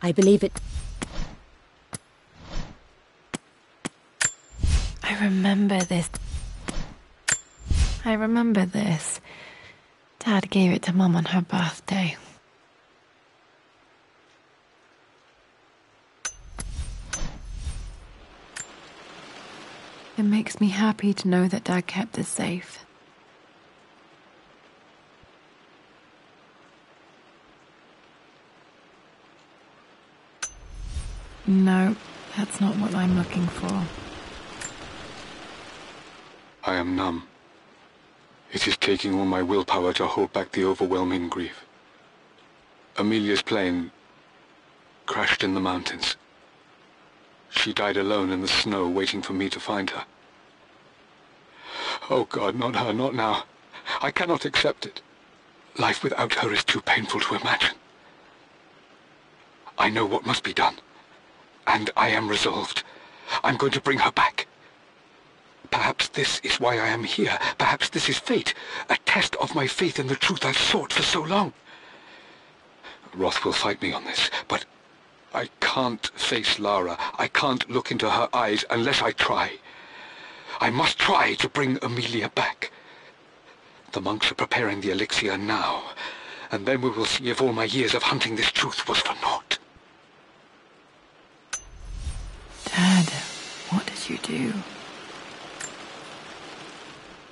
Speaker 4: I believe it.
Speaker 7: I remember this. I remember this. Dad gave it to Mum on her birthday. It makes me happy to know that Dad kept it safe. No, that's not what I'm looking for.
Speaker 3: I am numb. It is taking all my willpower to hold back the overwhelming grief. Amelia's plane crashed in the mountains. She died alone in the snow, waiting for me to find her. Oh God, not her, not now. I cannot accept it. Life without her is too painful to imagine. I know what must be done, and I am resolved. I'm going to bring her back. Perhaps this is why I am here. Perhaps this is fate, a test of my faith in the truth I've sought for so long. Roth will fight me on this, but I can't face Lara. I can't look into her eyes unless I try. I must try to bring Amelia back. The monks are preparing the elixir now, and then we will see if all my years of hunting this truth was for naught.
Speaker 7: Dad, what did you do?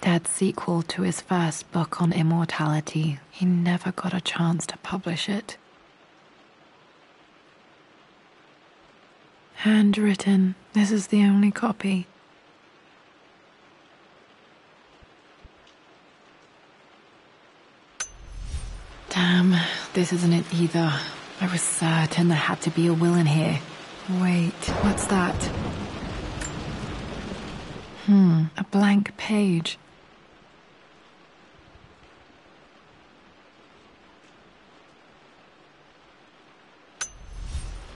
Speaker 7: Dad's sequel to his first book on immortality. He never got a chance to publish it. Handwritten. This is the only copy. Damn, this isn't it either. I was certain there had to be a will in here. Wait, what's that? A blank page.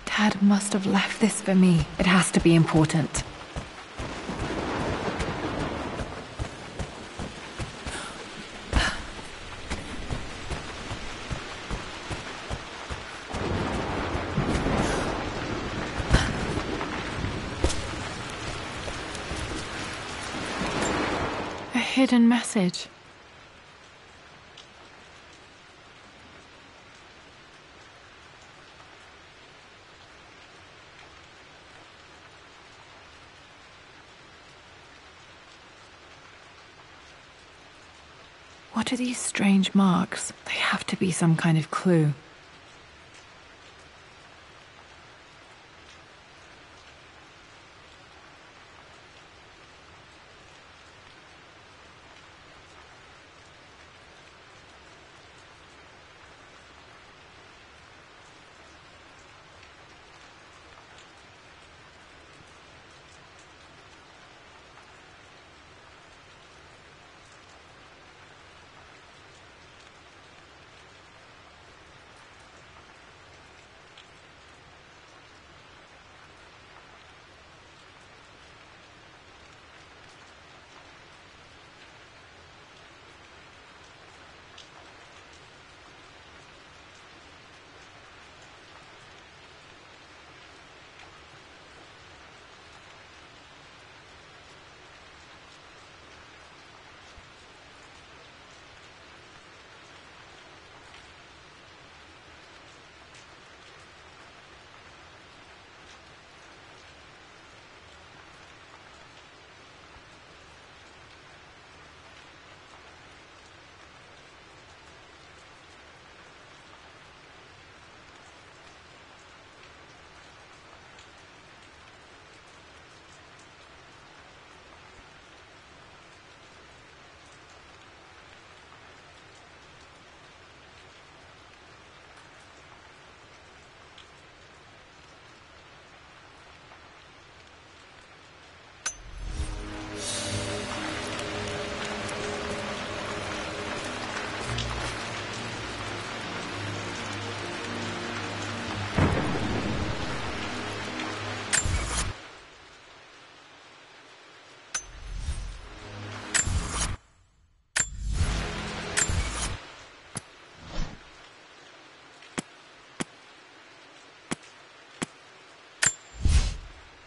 Speaker 7: Dad must have left this for me. It has to be important. A hidden message. What are these strange marks? They have to be some kind of clue.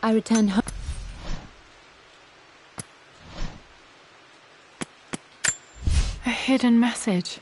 Speaker 4: I returned home.
Speaker 7: A hidden message.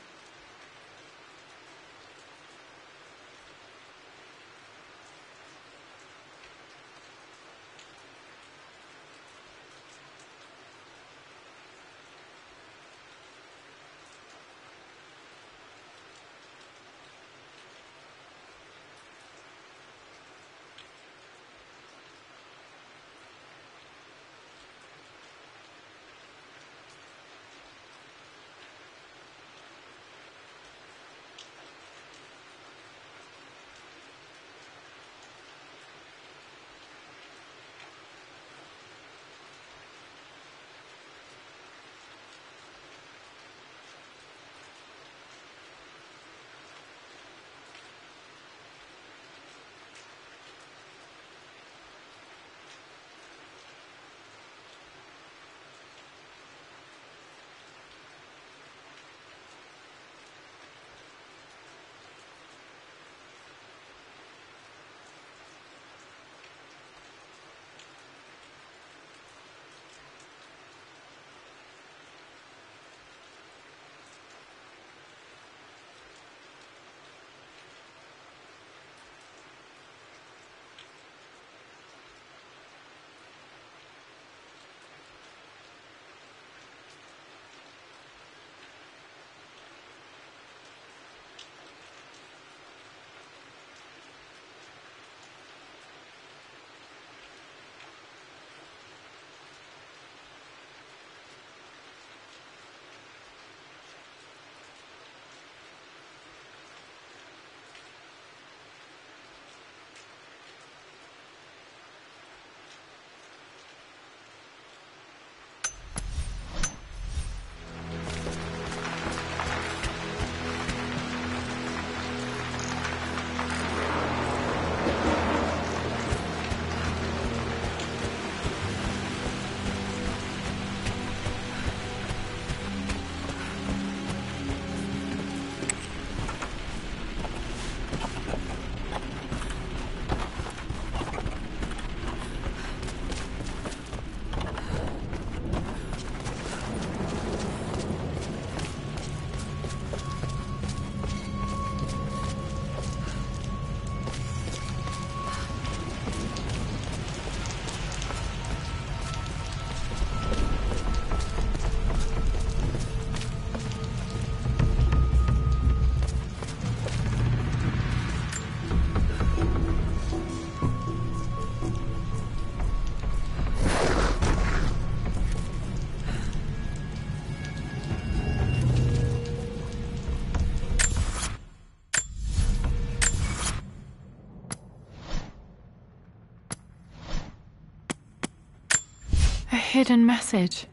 Speaker 7: A hidden message.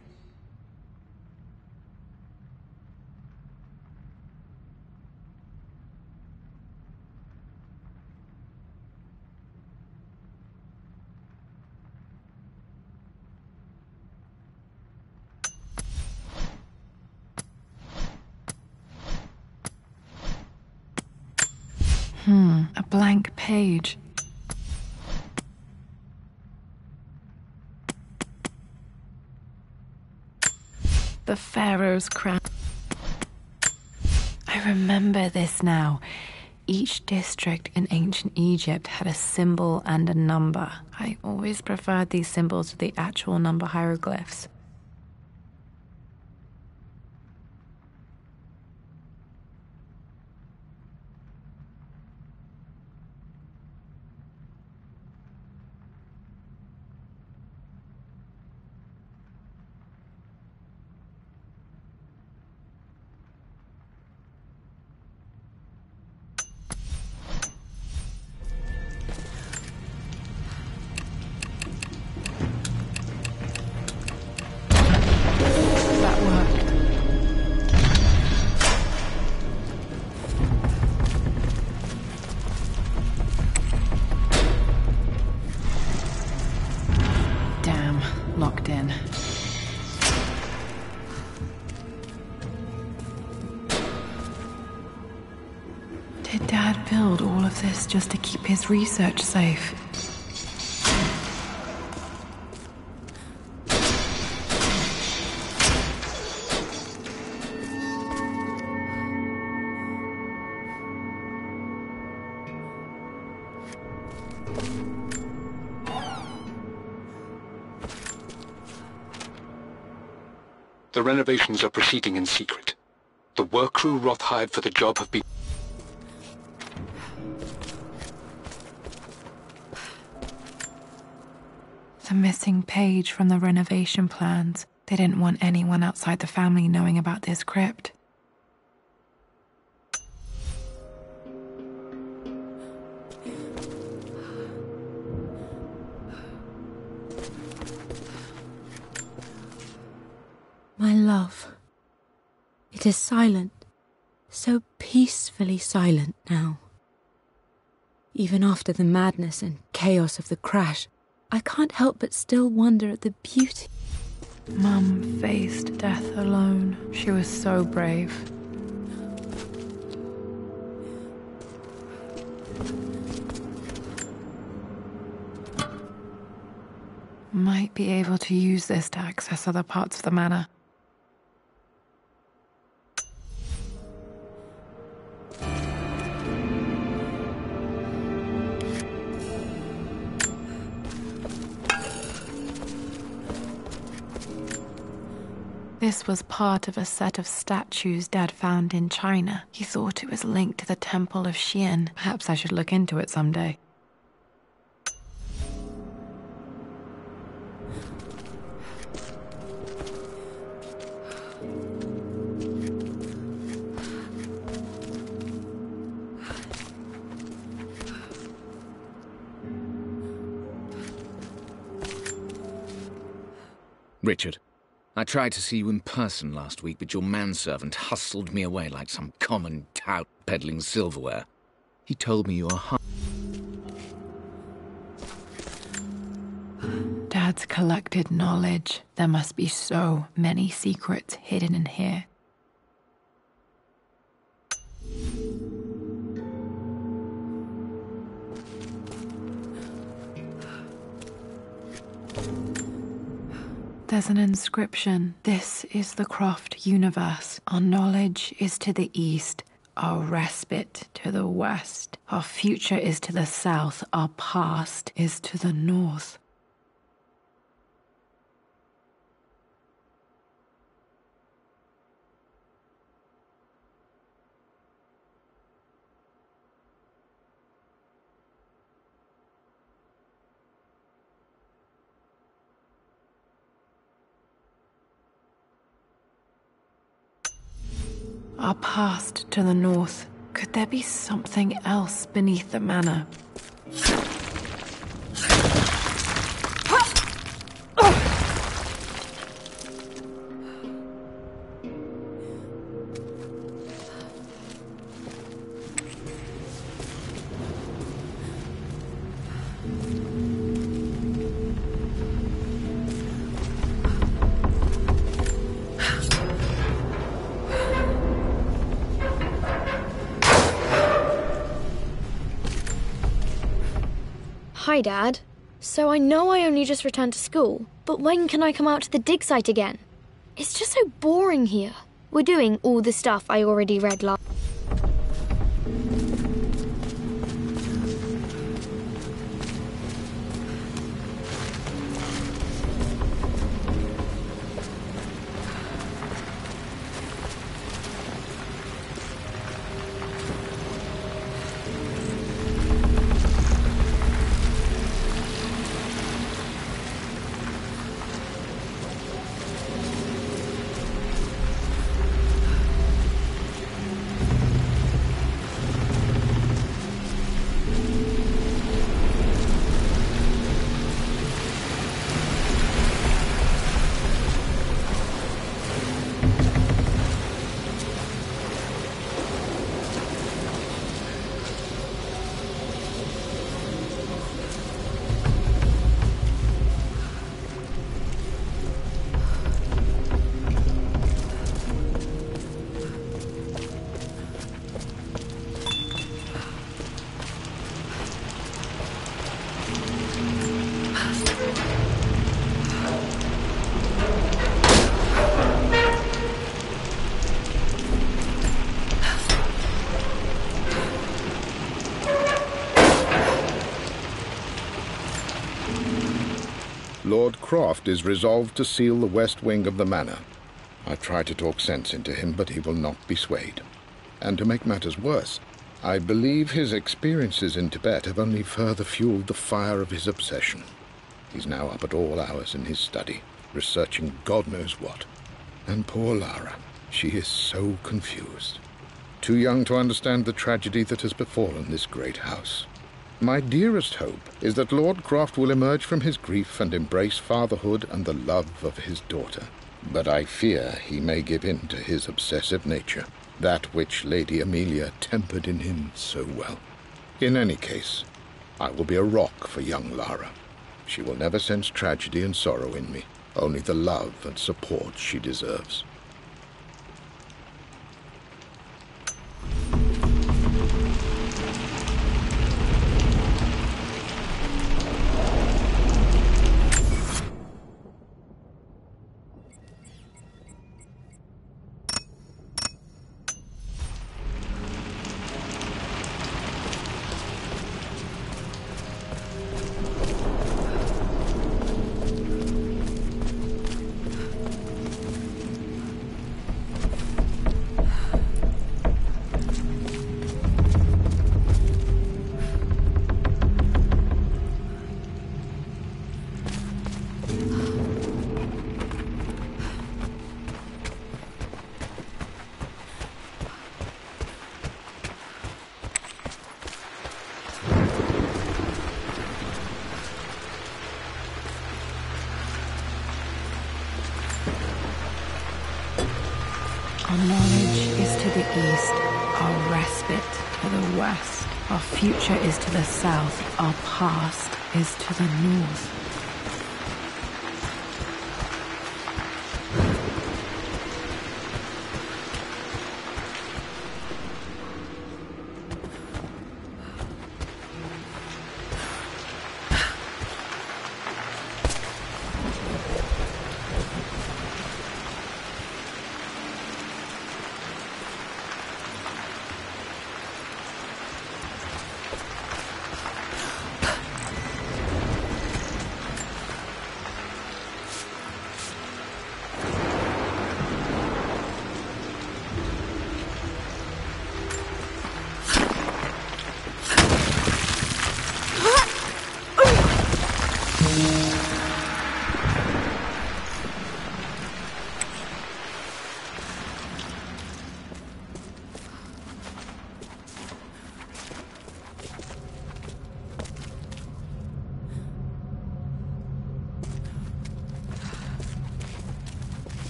Speaker 7: A blank page. The Pharaoh's crown. I remember this now. Each district in ancient Egypt had a symbol and a number. I always preferred these symbols to the actual number hieroglyphs. Locked in. Did Dad build all of this just to keep his research safe?
Speaker 3: The renovations are proceeding in secret. The work crew Roth hired for the job have been...
Speaker 7: The missing page from the renovation plans. They didn't want anyone outside the family knowing about this crypt.
Speaker 4: My love. It is silent, so peacefully silent now. Even after the madness and chaos of the crash, I can't help but still wonder at the beauty.
Speaker 7: Mum faced death alone. She was so brave. Might be able to use this to access other parts of the manor. This was part of a set of statues Dad found in China. He thought it was linked to the Temple of Xian. Perhaps I should look into it someday.
Speaker 2: Richard, I tried to see you in person last week, but your manservant hustled me away like some common tout peddling silverware. He told me you are
Speaker 7: Dad's collected knowledge. There must be so many secrets hidden in here. There's an inscription. This is the Croft universe. Our knowledge is to the east, our respite to the west. Our future is to the south, our past is to the north. Our past to the north. Could there be something else beneath the manor?
Speaker 5: Hi, Dad. So I know I only just returned to school, but when can I come out to the dig site again? It's just so boring here. We're doing all the stuff I already read last.
Speaker 6: Lord Croft is resolved to seal the west wing of the manor. I try to talk sense into him, but he will not be swayed. And to make matters worse, I believe his experiences in Tibet have only further fueled the fire of his obsession. He's now up at all hours in his study, researching God knows what. And poor Lara, she is so confused. Too young to understand the tragedy that has befallen this great house. My dearest hope is that Lord Croft will emerge from his grief and embrace fatherhood and the love of his daughter. But I fear he may give in to his obsessive nature, that which Lady Amelia tempered in him so well. In any case, I will be a rock for young Lara. She will never sense tragedy and sorrow in me, only the love and support she deserves.
Speaker 7: Our knowledge is to the east, our respite to the west. Our future is to the south, our past is to the north.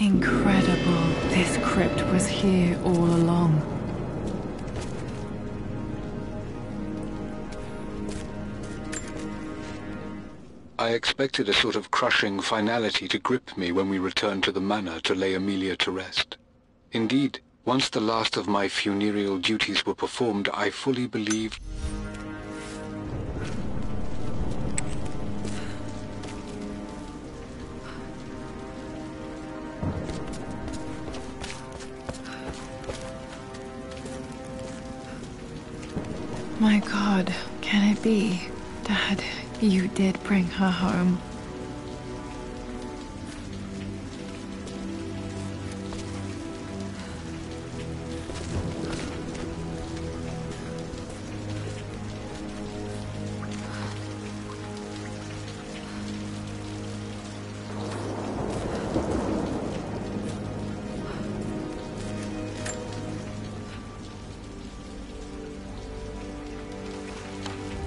Speaker 7: Incredible. This crypt was here all along.
Speaker 3: I expected a sort of crushing finality to grip me when we returned to the manor to lay Amelia to rest. Indeed, once the last of my funereal duties were performed, I fully believed...
Speaker 7: My God, can it be? Dad, you did bring her home.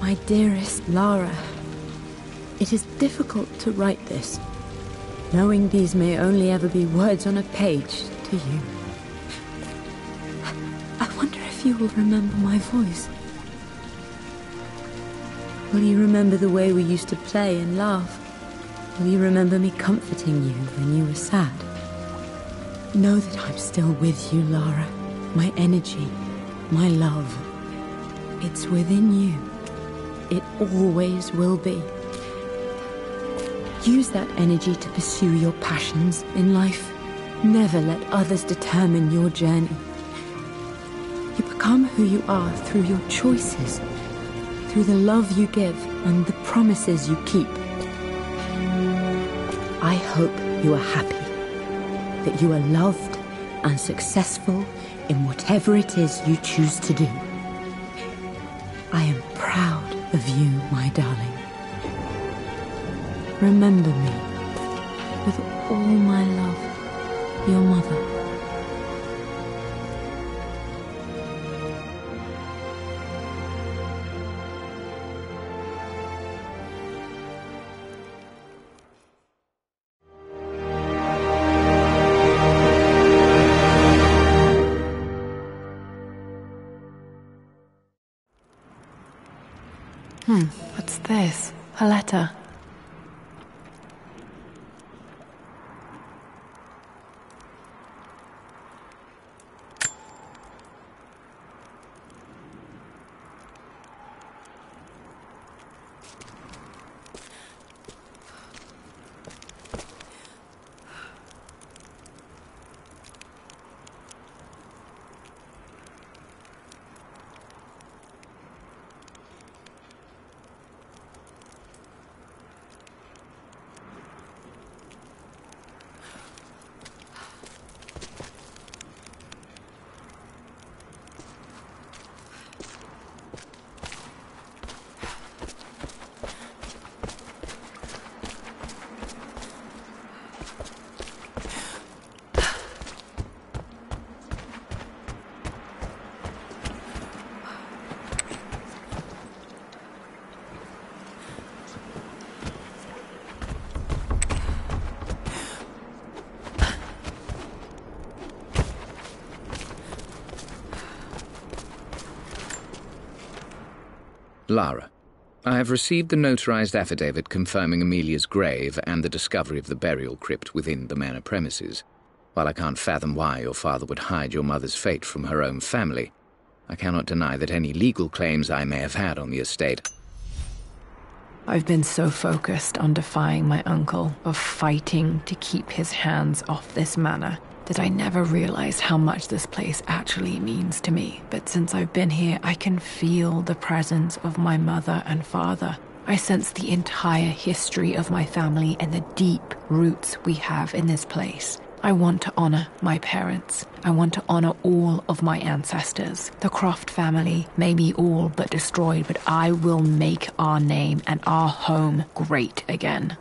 Speaker 4: My dearest Lara, it is difficult to write this, knowing these may only ever be words on a page to you. I wonder if you will remember my voice. Will you remember the way we used to play and laugh? Will you remember me comforting you when you were sad? Know that I'm still with you, Lara. My energy, my love, it's within you. It always will be. Use that energy to pursue your passions in life. Never let others determine your journey. You become become who you are through your choices, through the love you give and the promises you keep. I hope you are happy, that you are loved and successful in whatever it is you choose to do. I am proud of you, my darling. Remember me, with all my love, your mother.
Speaker 7: What's this? A letter.
Speaker 2: Lara, I have received the notarized affidavit confirming Amelia's grave and the discovery of the burial crypt within the manor premises. While I can't fathom why your father would hide your mother's fate from her own family, I cannot deny that any legal claims I may have had on the estate...
Speaker 7: I've been so focused on defying my uncle, of fighting to keep his hands off this manor, that I never realized how much this place actually means to me. But since I've been here, I can feel the presence of my mother and father. I sense the entire history of my family and the deep roots we have in this place. I want to honor my parents. I want to honor all of my ancestors. The Croft family may be all but destroyed, but I will make our name and our home great again.